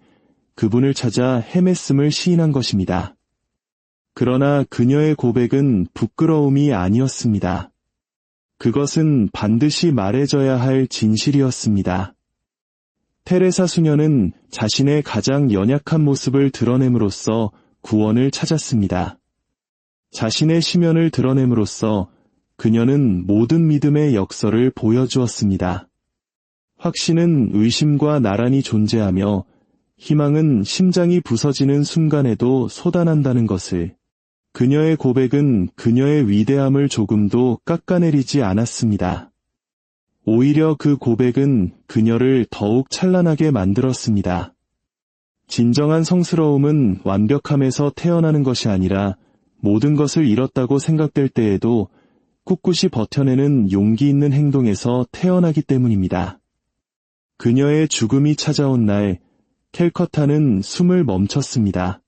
그분을 찾아 헤맸음을 시인한 것입니다. 그러나 그녀의 고백은 부끄러움이 아니었습니다. 그것은 반드시 말해져야 할 진실이었습니다. 테레사 수녀는 자신의 가장 연약한 모습을 드러냄으로써 구원을 찾았습니다. 자신의 심연을 드러냄으로써 그녀는 모든 믿음의 역설을 보여주었습니다. 확신은 의심과 나란히 존재하며 희망은 심장이 부서지는 순간에도 솟아난다는 것을. 그녀의 고백은 그녀의 위대함을 조금도 깎아내리지 않았습니다. 오히려 그 고백은 그녀를 더욱 찬란하게 만들었습니다. 진정한 성스러움은 완벽함에서 태어나는 것이 아니라 모든 것을 잃었다고 생각될 때에도 꿋꿋이 버텨내는 용기 있는 행동에서 태어나기 때문입니다. 그녀의 죽음이 찾아온 날, 캘커타는 숨을 멈췄습니다.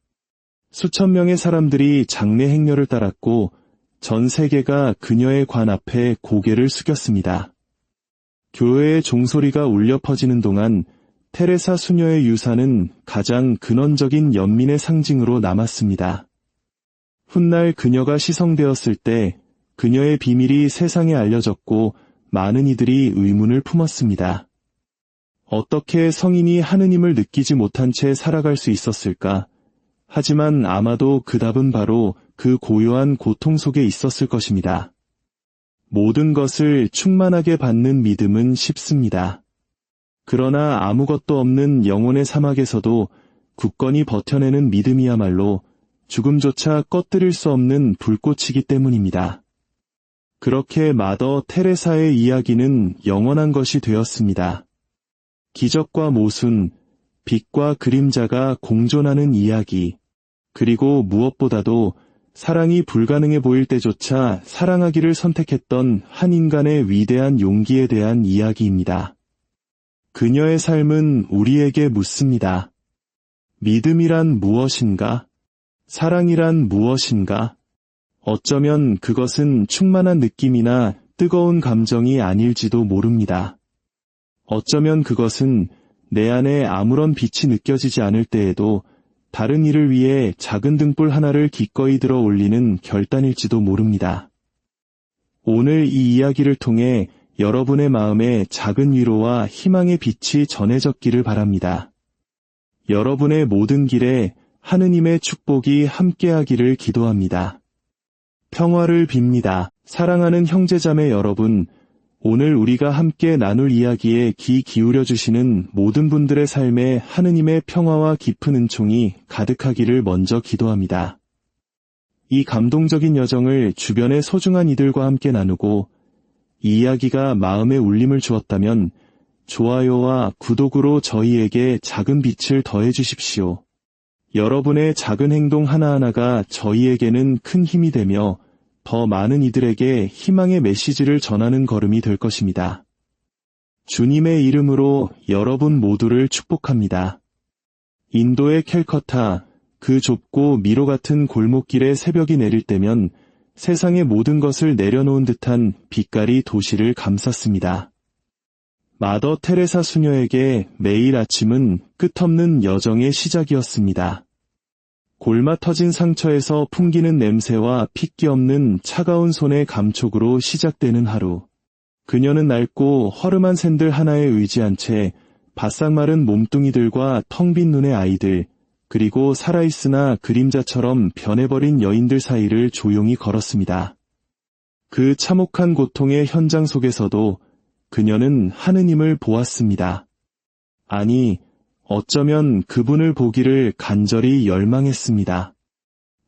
수천 명의 사람들이 장례 행렬을 따랐고 전 세계가 그녀의 관 앞에 고개를 숙였습니다. 교회의 종소리가 울려 퍼지는 동안 테레사 수녀의 유산은 가장 근원적인 연민의 상징으로 남았습니다. 훗날 그녀가 시성되었을 때 그녀의 비밀이 세상에 알려졌고 많은 이들이 의문을 품었습니다. 어떻게 성인이 하느님을 느끼지 못한 채 살아갈 수 있었을까? 하지만 아마도 그 답은 바로 그 고요한 고통 속에 있었을 것입니다. 모든 것을 충만하게 받는 믿음은 쉽습니다. 그러나 아무것도 없는 영혼의 사막에서도 굳건히 버텨내는 믿음이야말로 죽음조차 꺼뜨릴 수 없는 불꽃이기 때문입니다. 그렇게 마더 테레사의 이야기는 영원한 것이 되었습니다. 기적과 모순, 빛과 그림자가 공존하는 이야기, 그리고 무엇보다도 사랑이 불가능해 보일 때조차 사랑하기를 선택했던 한 인간의 위대한 용기에 대한 이야기입니다. 그녀의 삶은 우리에게 묻습니다. 믿음이란 무엇인가? 사랑이란 무엇인가? 어쩌면 그것은 충만한 느낌이나 뜨거운 감정이 아닐지도 모릅니다. 어쩌면 그것은 내 안에 아무런 빛이 느껴지지 않을 때에도 다른 이를 위해 작은 등불 하나를 기꺼이 들어 올리는 결단일지도 모릅니다. 오늘 이 이야기를 통해 여러분의 마음에 작은 위로와 희망의 빛이 전해졌기를 바랍니다. 여러분의 모든 길에 하느님의 축복이 함께하기를 기도합니다. 평화를 빕니다. 사랑하는 형제자매 여러분, 오늘 우리가 함께 나눌 이야기에 귀 기울여 주시는 모든 분들의 삶에 하느님의 평화와 깊은 은총이 가득하기를 먼저 기도합니다. 이 감동적인 여정을 주변의 소중한 이들과 함께 나누고 이 이야기가 마음에 울림을 주었다면 좋아요와 구독으로 저희에게 작은 빛을 더해 주십시오. 여러분의 작은 행동 하나하나가 저희에게는 큰 힘이 되며 더 많은 이들에게 희망의 메시지를 전하는 걸음이 될 것입니다. 주님의 이름으로 여러분 모두를 축복합니다. 인도의 캘커타, 그 좁고 미로 같은 골목길에 새벽이 내릴 때면 세상의 모든 것을 내려놓은 듯한 빛깔이 도시를 감쌌습니다. 마더 테레사 수녀에게 매일 아침은 끝없는 여정의 시작이었습니다. 골마 터진 상처에서 풍기는 냄새와 핏기 없는 차가운 손의 감촉으로 시작되는 하루. 그녀는 낡고 허름한 샌들 하나에 의지한 채 바싹 마른 몸뚱이들과 텅 빈 눈의 아이들, 그리고 살아있으나 그림자처럼 변해버린 여인들 사이를 조용히 걸었습니다. 그 참혹한 고통의 현장 속에서도 그녀는 하느님을 보았습니다. 아니, 어쩌면 그분을 보기를 간절히 열망했습니다.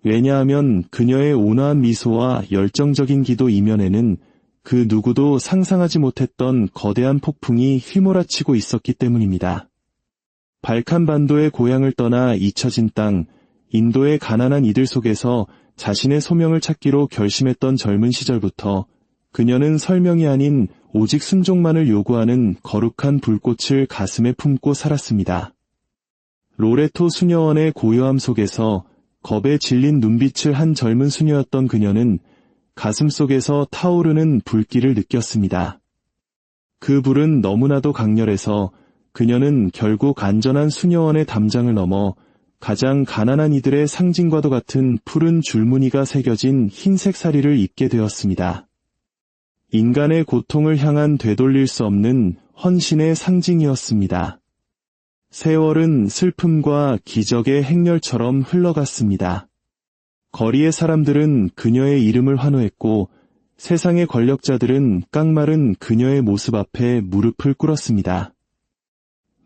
왜냐하면 그녀의 온화한 미소와 열정적인 기도 이면에는 그 누구도 상상하지 못했던 거대한 폭풍이 휘몰아치고 있었기 때문입니다. 발칸반도의 고향을 떠나 잊혀진 땅, 인도의 가난한 이들 속에서 자신의 소명을 찾기로 결심했던 젊은 시절부터 그녀는 설명이 아닌 오직 순종만을 요구하는 거룩한 불꽃을 가슴에 품고 살았습니다. 로레토 수녀원의 고요함 속에서 겁에 질린 눈빛을 한 젊은 수녀였던 그녀는 가슴 속에서 타오르는 불길을 느꼈습니다. 그 불은 너무나도 강렬해서 그녀는 결국 안전한 수녀원의 담장을 넘어 가장 가난한 이들의 상징과도 같은 푸른 줄무늬가 새겨진 흰색 사리를 입게 되었습니다. 인간의 고통을 향한 되돌릴 수 없는 헌신의 상징이었습니다. 세월은 슬픔과 기적의 행렬처럼 흘러갔습니다. 거리의 사람들은 그녀의 이름을 환호했고 세상의 권력자들은 깡마른 그녀의 모습 앞에 무릎을 꿇었습니다.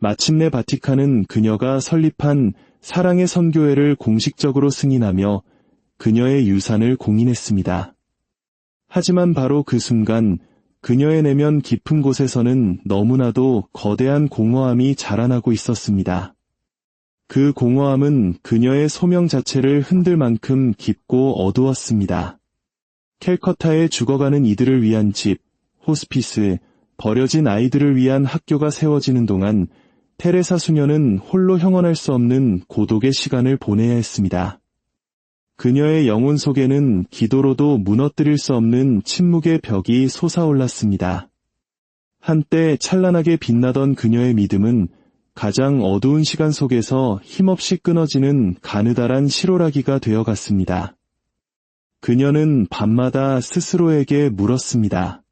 마침내 바티칸은 그녀가 설립한 사랑의 선교회를 공식적으로 승인하며 그녀의 유산을 공인했습니다. 하지만 바로 그 순간 그녀의 내면 깊은 곳에서는 너무나도 거대한 공허함이 자라나고 있었습니다. 그 공허함은 그녀의 소명 자체를 흔들 만큼 깊고 어두웠습니다. 캘커타에 죽어가는 이들을 위한 집, 호스피스, 버려진 아이들을 위한 학교가 세워지는 동안 테레사 수녀는 홀로 형언할 수 없는 고독의 시간을 보내야 했습니다. 그녀의 영혼 속에는 기도로도 무너뜨릴 수 없는 침묵의 벽이 솟아올랐습니다. 한때 찬란하게 빛나던 그녀의 믿음은 가장 어두운 시간 속에서 힘없이 끊어지는 가느다란 실오라기가 되어갔습니다. 그녀는 밤마다 스스로에게 물었습니다.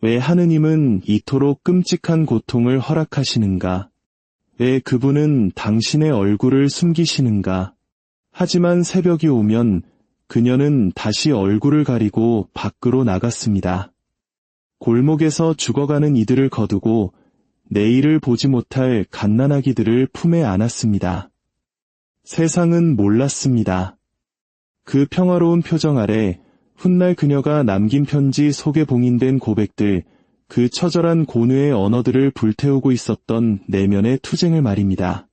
왜 하느님은 이토록 끔찍한 고통을 허락하시는가? 왜 그분은 당신의 얼굴을 숨기시는가? 하지만 새벽이 오면 그녀는 다시 얼굴을 가리고 밖으로 나갔습니다. 골목에서 죽어가는 이들을 거두고 내일을 보지 못할 갓난아기들을 품에 안았습니다. 세상은 몰랐습니다. 그 평화로운 표정 아래 훗날 그녀가 남긴 편지 속에 봉인된 고백들, 그 처절한 고뇌의 언어들을 불태우고 있었던 내면의 투쟁을 말입니다.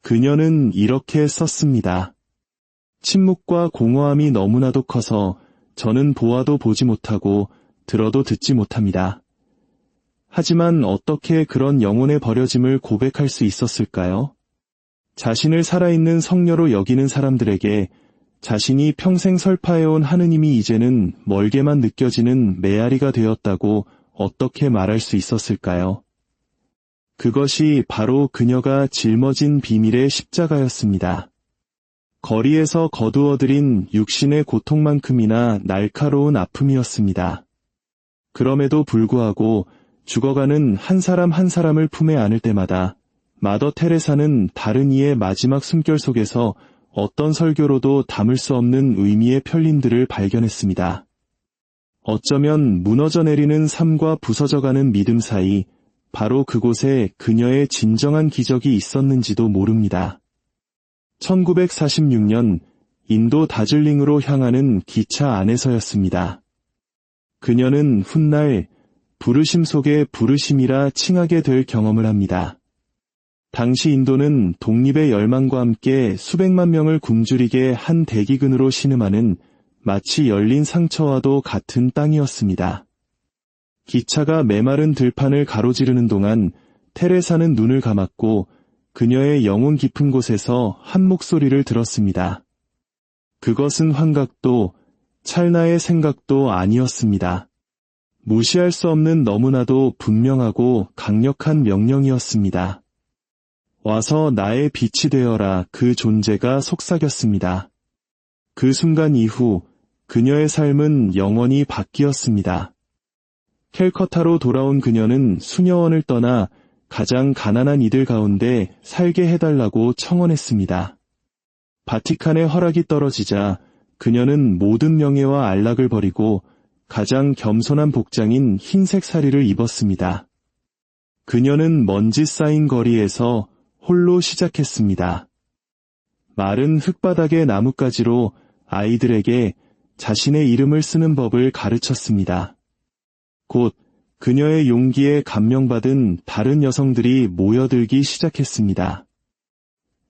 그녀는 이렇게 썼습니다. 침묵과 공허함이 너무나도 커서 저는 보아도 보지 못하고 들어도 듣지 못합니다. 하지만 어떻게 그런 영혼의 버려짐을 고백할 수 있었을까요? 자신을 살아있는 성녀로 여기는 사람들에게 자신이 평생 설파해온 하느님이 이제는 멀게만 느껴지는 메아리가 되었다고 어떻게 말할 수 있었을까요? 그것이 바로 그녀가 짊어진 비밀의 십자가였습니다. 거리에서 거두어들인 육신의 고통만큼이나 날카로운 아픔이었습니다. 그럼에도 불구하고 죽어가는 한 사람 한 사람을 품에 안을 때마다 마더 테레사는 다른 이의 마지막 숨결 속에서 어떤 설교로도 담을 수 없는 의미의 편림들을 발견했습니다. 어쩌면 무너져 내리는 삶과 부서져가는 믿음 사이 바로 그곳에 그녀의 진정한 기적이 있었는지도 모릅니다. 1946년 인도 다즐링으로 향하는 기차 안에서였습니다. 그녀는 훗날 부르심 속의 부르심이라 칭하게 될 경험을 합니다. 당시 인도는 독립의 열망과 함께 수백만 명을 굶주리게 한 대기근으로 신음하는 마치 열린 상처와도 같은 땅이었습니다. 기차가 메마른 들판을 가로지르는 동안 테레사는 눈을 감았고 그녀의 영혼 깊은 곳에서 한 목소리를 들었습니다. 그것은 환각도 찰나의 생각도 아니었습니다. 무시할 수 없는 너무나도 분명하고 강력한 명령이었습니다. 와서 나의 빛이 되어라. 그 존재가 속삭였습니다. 그 순간 이후 그녀의 삶은 영원히 바뀌었습니다. 캘커타로 돌아온 그녀는 수녀원을 떠나 가장 가난한 이들 가운데 살게 해달라고 청원했습니다. 바티칸의 허락이 떨어지자 그녀는 모든 명예와 안락을 버리고 가장 겸손한 복장인 흰색 사리를 입었습니다. 그녀는 먼지 쌓인 거리에서 홀로 시작했습니다. 마른 흙바닥의 나뭇가지로 아이들에게 자신의 이름을 쓰는 법을 가르쳤습니다. 곧 그녀의 용기에 감명받은 다른 여성들이 모여들기 시작했습니다.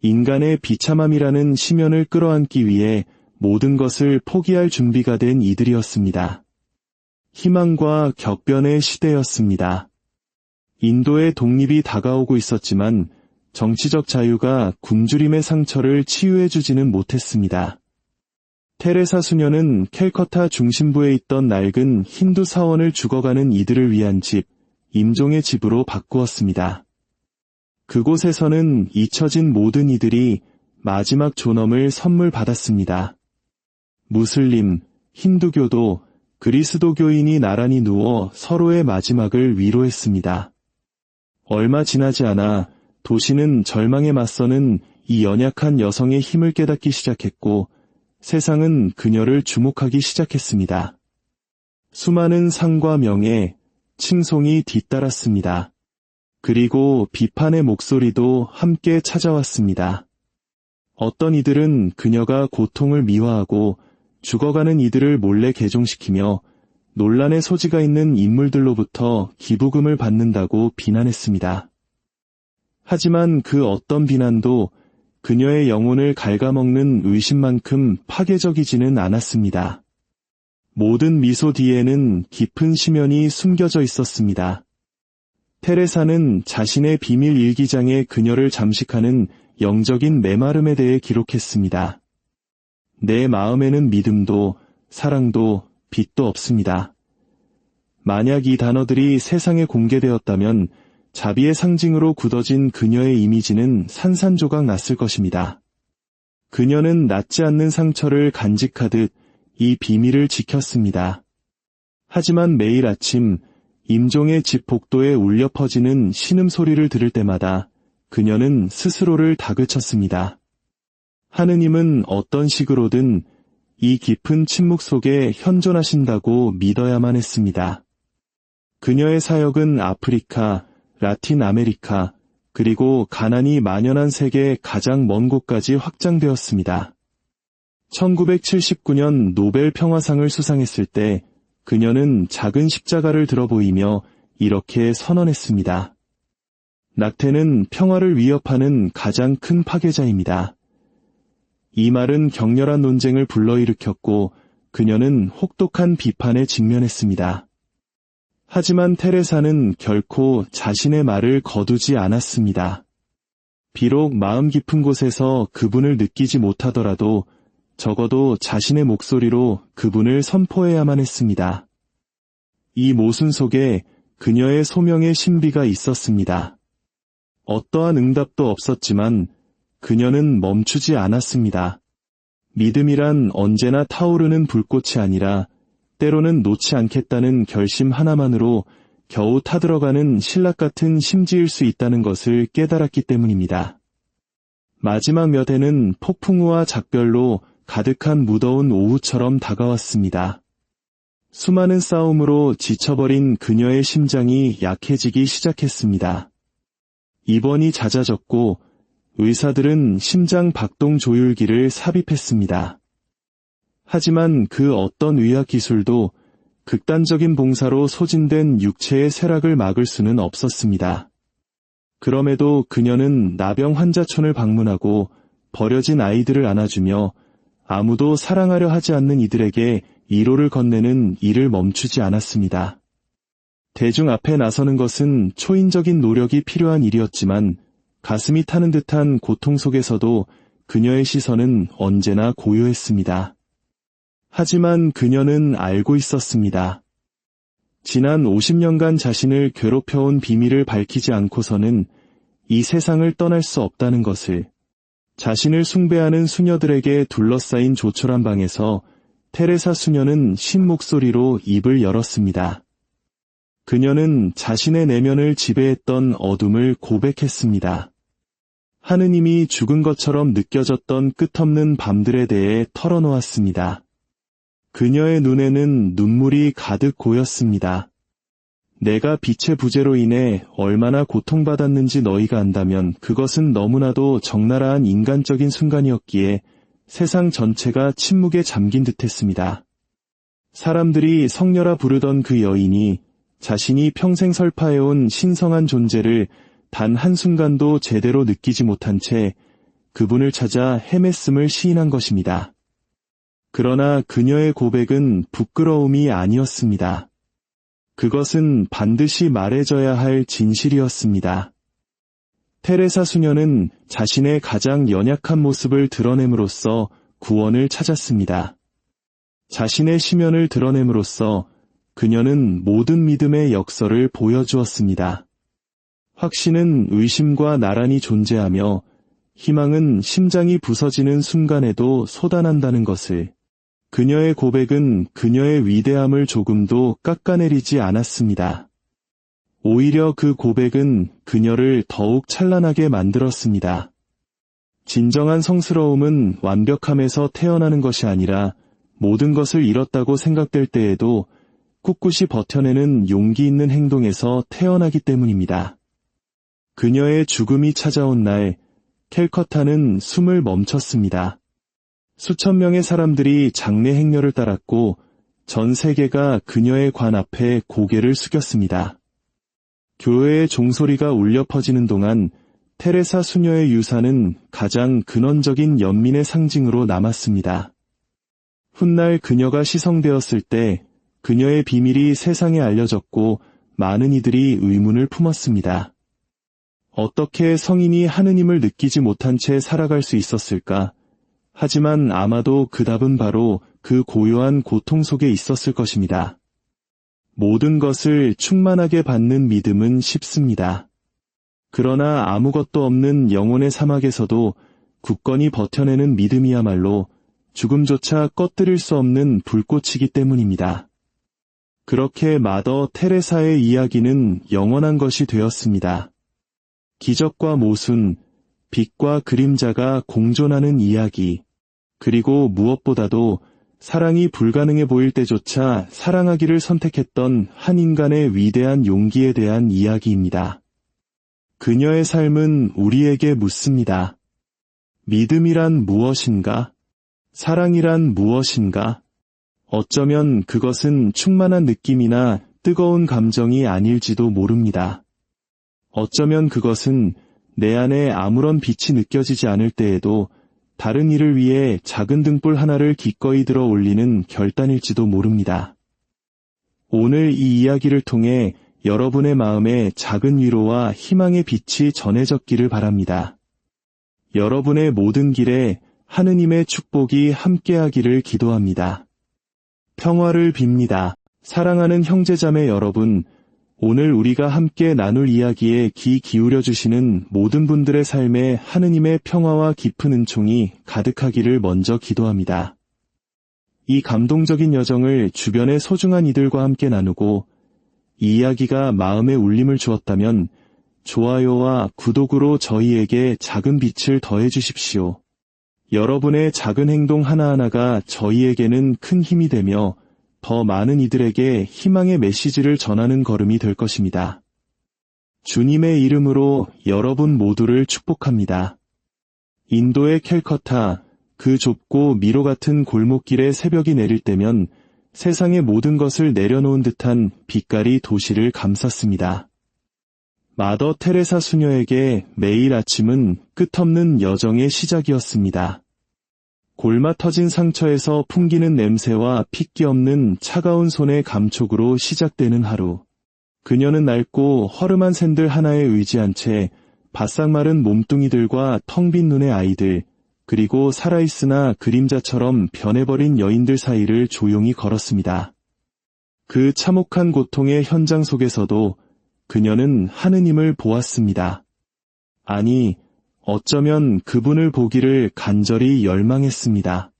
인간의 비참함이라는 심연을 끌어안기 위해 모든 것을 포기할 준비가 된 이들이었습니다. 희망과 격변의 시대였습니다. 인도의 독립이 다가오고 있었지만 정치적 자유가 굶주림의 상처를 치유해주지는 못했습니다. 테레사 수녀는 캘커타 중심부에 있던 낡은 힌두 사원을 죽어가는 이들을 위한 집, 임종의 집으로 바꾸었습니다. 그곳에서는 잊혀진 모든 이들이 마지막 존엄을 선물 받았습니다. 무슬림, 힌두교도, 그리스도교인이 나란히 누워 서로의 마지막을 위로했습니다. 얼마 지나지 않아 도시는 절망에 맞서는 이 연약한 여성의 힘을 깨닫기 시작했고 세상은 그녀를 주목하기 시작했습니다. 수많은 상과 명예, 칭송이 뒤따랐습니다. 그리고 비판의 목소리도 함께 찾아왔습니다. 어떤 이들은 그녀가 고통을 미화하고 죽어가는 이들을 몰래 개종시키며 논란의 소지가 있는 인물들로부터 기부금을 받는다고 비난했습니다. 하지만 그 어떤 비난도 그녀의 영혼을 갉아먹는 의심만큼 파괴적이지는 않았습니다. 모든 미소 뒤에는 깊은 심연이 숨겨져 있었습니다. 테레사는 자신의 비밀 일기장에 그녀를 잠식하는 영적인 메마름에 대해 기록했습니다. 내 마음에는 믿음도 사랑도 빛도 없습니다. 만약 이 단어들이 세상에 공개되었다면 자비의 상징으로 굳어진 그녀의 이미지는 산산조각 났을 것입니다. 그녀는 낫지 않는 상처를 간직하듯 이 비밀을 지켰습니다. 하지만 매일 아침 임종의 집 복도에 울려 퍼지는 신음소리를 들을 때마다 그녀는 스스로를 다그쳤습니다. 하느님은 어떤 식으로든 이 깊은 침묵 속에 현존하신다고 믿어야만 했습니다. 그녀의 사역은 아프리카, 라틴 아메리카, 그리고 가난이 만연한 세계의 가장 먼 곳까지 확장되었습니다. 1979년 노벨 평화상을 수상했을 때 그녀는 작은 십자가를 들어 보이며 이렇게 선언했습니다. 낙태는 평화를 위협하는 가장 큰 파괴자입니다. 이 말은 격렬한 논쟁을 불러일으켰고 그녀는 혹독한 비판에 직면했습니다. 하지만 테레사는 결코 자신의 말을 거두지 않았습니다. 비록 마음 깊은 곳에서 그분을 느끼지 못하더라도 적어도 자신의 목소리로 그분을 선포해야만 했습니다. 이 모순 속에 그녀의 소명의 신비가 있었습니다. 어떠한 응답도 없었지만 그녀는 멈추지 않았습니다. 믿음이란 언제나 타오르는 불꽃이 아니라 때로는 놓지 않겠다는 결심 하나만으로 겨우 타들어가는 신락 같은 심지일 수 있다는 것을 깨달았기 때문입니다. 마지막 몇 해는 폭풍우와 작별로 가득한 무더운 오후처럼 다가왔습니다. 수많은 싸움으로 지쳐버린 그녀의 심장이 약해지기 시작했습니다. 입원이 잦아졌고 의사들은 심장 박동 조율기를 삽입했습니다. 하지만 그 어떤 의학 기술도 극단적인 봉사로 소진된 육체의 쇠락을 막을 수는 없었습니다. 그럼에도 그녀는 나병 환자촌을 방문하고 버려진 아이들을 안아주며 아무도 사랑하려 하지 않는 이들에게 위로를 건네는 일을 멈추지 않았습니다. 대중 앞에 나서는 것은 초인적인 노력이 필요한 일이었지만 가슴이 타는 듯한 고통 속에서도 그녀의 시선은 언제나 고요했습니다. 하지만 그녀는 알고 있었습니다. 지난 50년간 자신을 괴롭혀온 비밀을 밝히지 않고서는 이 세상을 떠날 수 없다는 것을. 자신을 숭배하는 수녀들에게 둘러싸인 조촐한 방에서 테레사 수녀는 신 목소리로 입을 열었습니다. 그녀는 자신의 내면을 지배했던 어둠을 고백했습니다. 하느님이 죽은 것처럼 느껴졌던 끝없는 밤들에 대해 털어놓았습니다. 그녀의 눈에는 눈물이 가득 고였습니다. 내가 빛의 부재로 인해 얼마나 고통받았는지 너희가 안다면 그것은 너무나도 적나라한 인간적인 순간이었기에 세상 전체가 침묵에 잠긴 듯했습니다. 사람들이 성녀라 부르던 그 여인이 자신이 평생 설파해온 신성한 존재를 단 한순간도 제대로 느끼지 못한 채 그분을 찾아 헤맸음을 시인한 것입니다. 그러나 그녀의 고백은 부끄러움이 아니었습니다. 그것은 반드시 말해져야 할 진실이었습니다. 테레사 수녀는 자신의 가장 연약한 모습을 드러냄으로써 구원을 찾았습니다. 자신의 심연을 드러냄으로써 그녀는 모든 믿음의 역설을 보여주었습니다. 확신은 의심과 나란히 존재하며 희망은 심장이 부서지는 순간에도 솟아난다는 것을. 그녀의 고백은 그녀의 위대함을 조금도 깎아내리지 않았습니다. 오히려 그 고백은 그녀를 더욱 찬란하게 만들었습니다. 진정한 성스러움은 완벽함에서 태어나는 것이 아니라 모든 것을 잃었다고 생각될 때에도 꿋꿋이 버텨내는 용기 있는 행동에서 태어나기 때문입니다. 그녀의 죽음이 찾아온 날, 캘커타는 숨을 멈췄습니다. 수천 명의 사람들이 장례 행렬을 따랐고 전 세계가 그녀의 관 앞에 고개를 숙였습니다. 교회의 종소리가 울려 퍼지는 동안 테레사 수녀의 유산은 가장 근원적인 연민의 상징으로 남았습니다. 훗날 그녀가 시성되었을 때 그녀의 비밀이 세상에 알려졌고 많은 이들이 의문을 품었습니다. 어떻게 성인이 하느님을 느끼지 못한 채 살아갈 수 있었을까? 하지만 아마도 그 답은 바로 그 고요한 고통 속에 있었을 것입니다. 모든 것을 충만하게 받는 믿음은 쉽습니다. 그러나 아무것도 없는 영혼의 사막에서도 굳건히 버텨내는 믿음이야말로 죽음조차 꺼뜨릴 수 없는 불꽃이기 때문입니다. 그렇게 마더 테레사의 이야기는 영원한 것이 되었습니다. 기적과 모순, 빛과 그림자가 공존하는 이야기, 그리고 무엇보다도 사랑이 불가능해 보일 때조차 사랑하기를 선택했던 한 인간의 위대한 용기에 대한 이야기입니다. 그녀의 삶은 우리에게 묻습니다. 믿음이란 무엇인가? 사랑이란 무엇인가? 어쩌면 그것은 충만한 느낌이나 뜨거운 감정이 아닐지도 모릅니다. 어쩌면 그것은 내 안에 아무런 빛이 느껴지지 않을 때에도 다른 이를 위해 작은 등불 하나를 기꺼이 들어 올리는 결단일지도 모릅니다. 오늘 이 이야기를 통해 여러분의 마음에 작은 위로와 희망의 빛이 전해졌기를 바랍니다. 여러분의 모든 길에 하느님의 축복이 함께하기를 기도합니다. 평화를 빕니다. 사랑하는 형제자매 여러분, 오늘 우리가 함께 나눌 이야기에 귀 기울여 주시는 모든 분들의 삶에 하느님의 평화와 깊은 은총이 가득하기를 먼저 기도합니다. 이 감동적인 여정을 주변의 소중한 이들과 함께 나누고 이 이야기가 마음에 울림을 주었다면 좋아요와 구독으로 저희에게 작은 빛을 더해 주십시오. 여러분의 작은 행동 하나하나가 저희에게는 큰 힘이 되며 더 많은 이들에게 희망의 메시지를 전하는 걸음이 될 것입니다. 주님의 이름으로 여러분 모두를 축복합니다. 인도의 캘커타, 그 좁고 미로 같은 골목길에 새벽이 내릴 때면 세상의 모든 것을 내려놓은 듯한 빛깔이 도시를 감쌌습니다. 마더 테레사 수녀에게 매일 아침은 끝없는 여정의 시작이었습니다. 골마 터진 상처에서 풍기는 냄새와 핏기 없는 차가운 손의 감촉으로 시작되는 하루. 그녀는 낡고 허름한 샌들 하나에 의지한 채 바싹 마른 몸뚱이들과 텅 빈 눈의 아이들, 그리고 살아있으나 그림자처럼 변해버린 여인들 사이를 조용히 걸었습니다. 그 참혹한 고통의 현장 속에서도 그녀는 하느님을 보았습니다. 아니, 어쩌면 그분을 보기를 간절히 열망했습니다.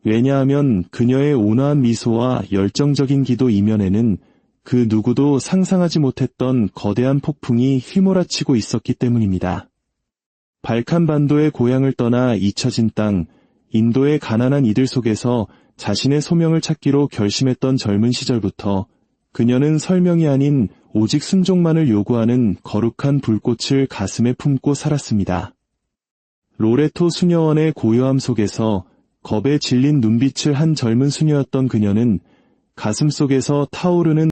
왜냐하면 그녀의 온화한 미소와 열정적인 기도 이면에는 그 누구도 상상하지 못했던 거대한 폭풍이 휘몰아치고 있었기 때문입니다. 발칸반도의 고향을 떠나 잊혀진 땅, 인도의 가난한 이들 속에서 자신의 소명을 찾기로 결심했던 젊은 시절부터 그녀는 설명이 아닌 오직 순종만을 요구하는 거룩한 불꽃을 가슴에 품고 살았습니다. 로레토 수녀원의 고요함 속에서 겁에 질린 눈빛을 한 젊은 수녀였던 그녀는 가슴속에서 타오르는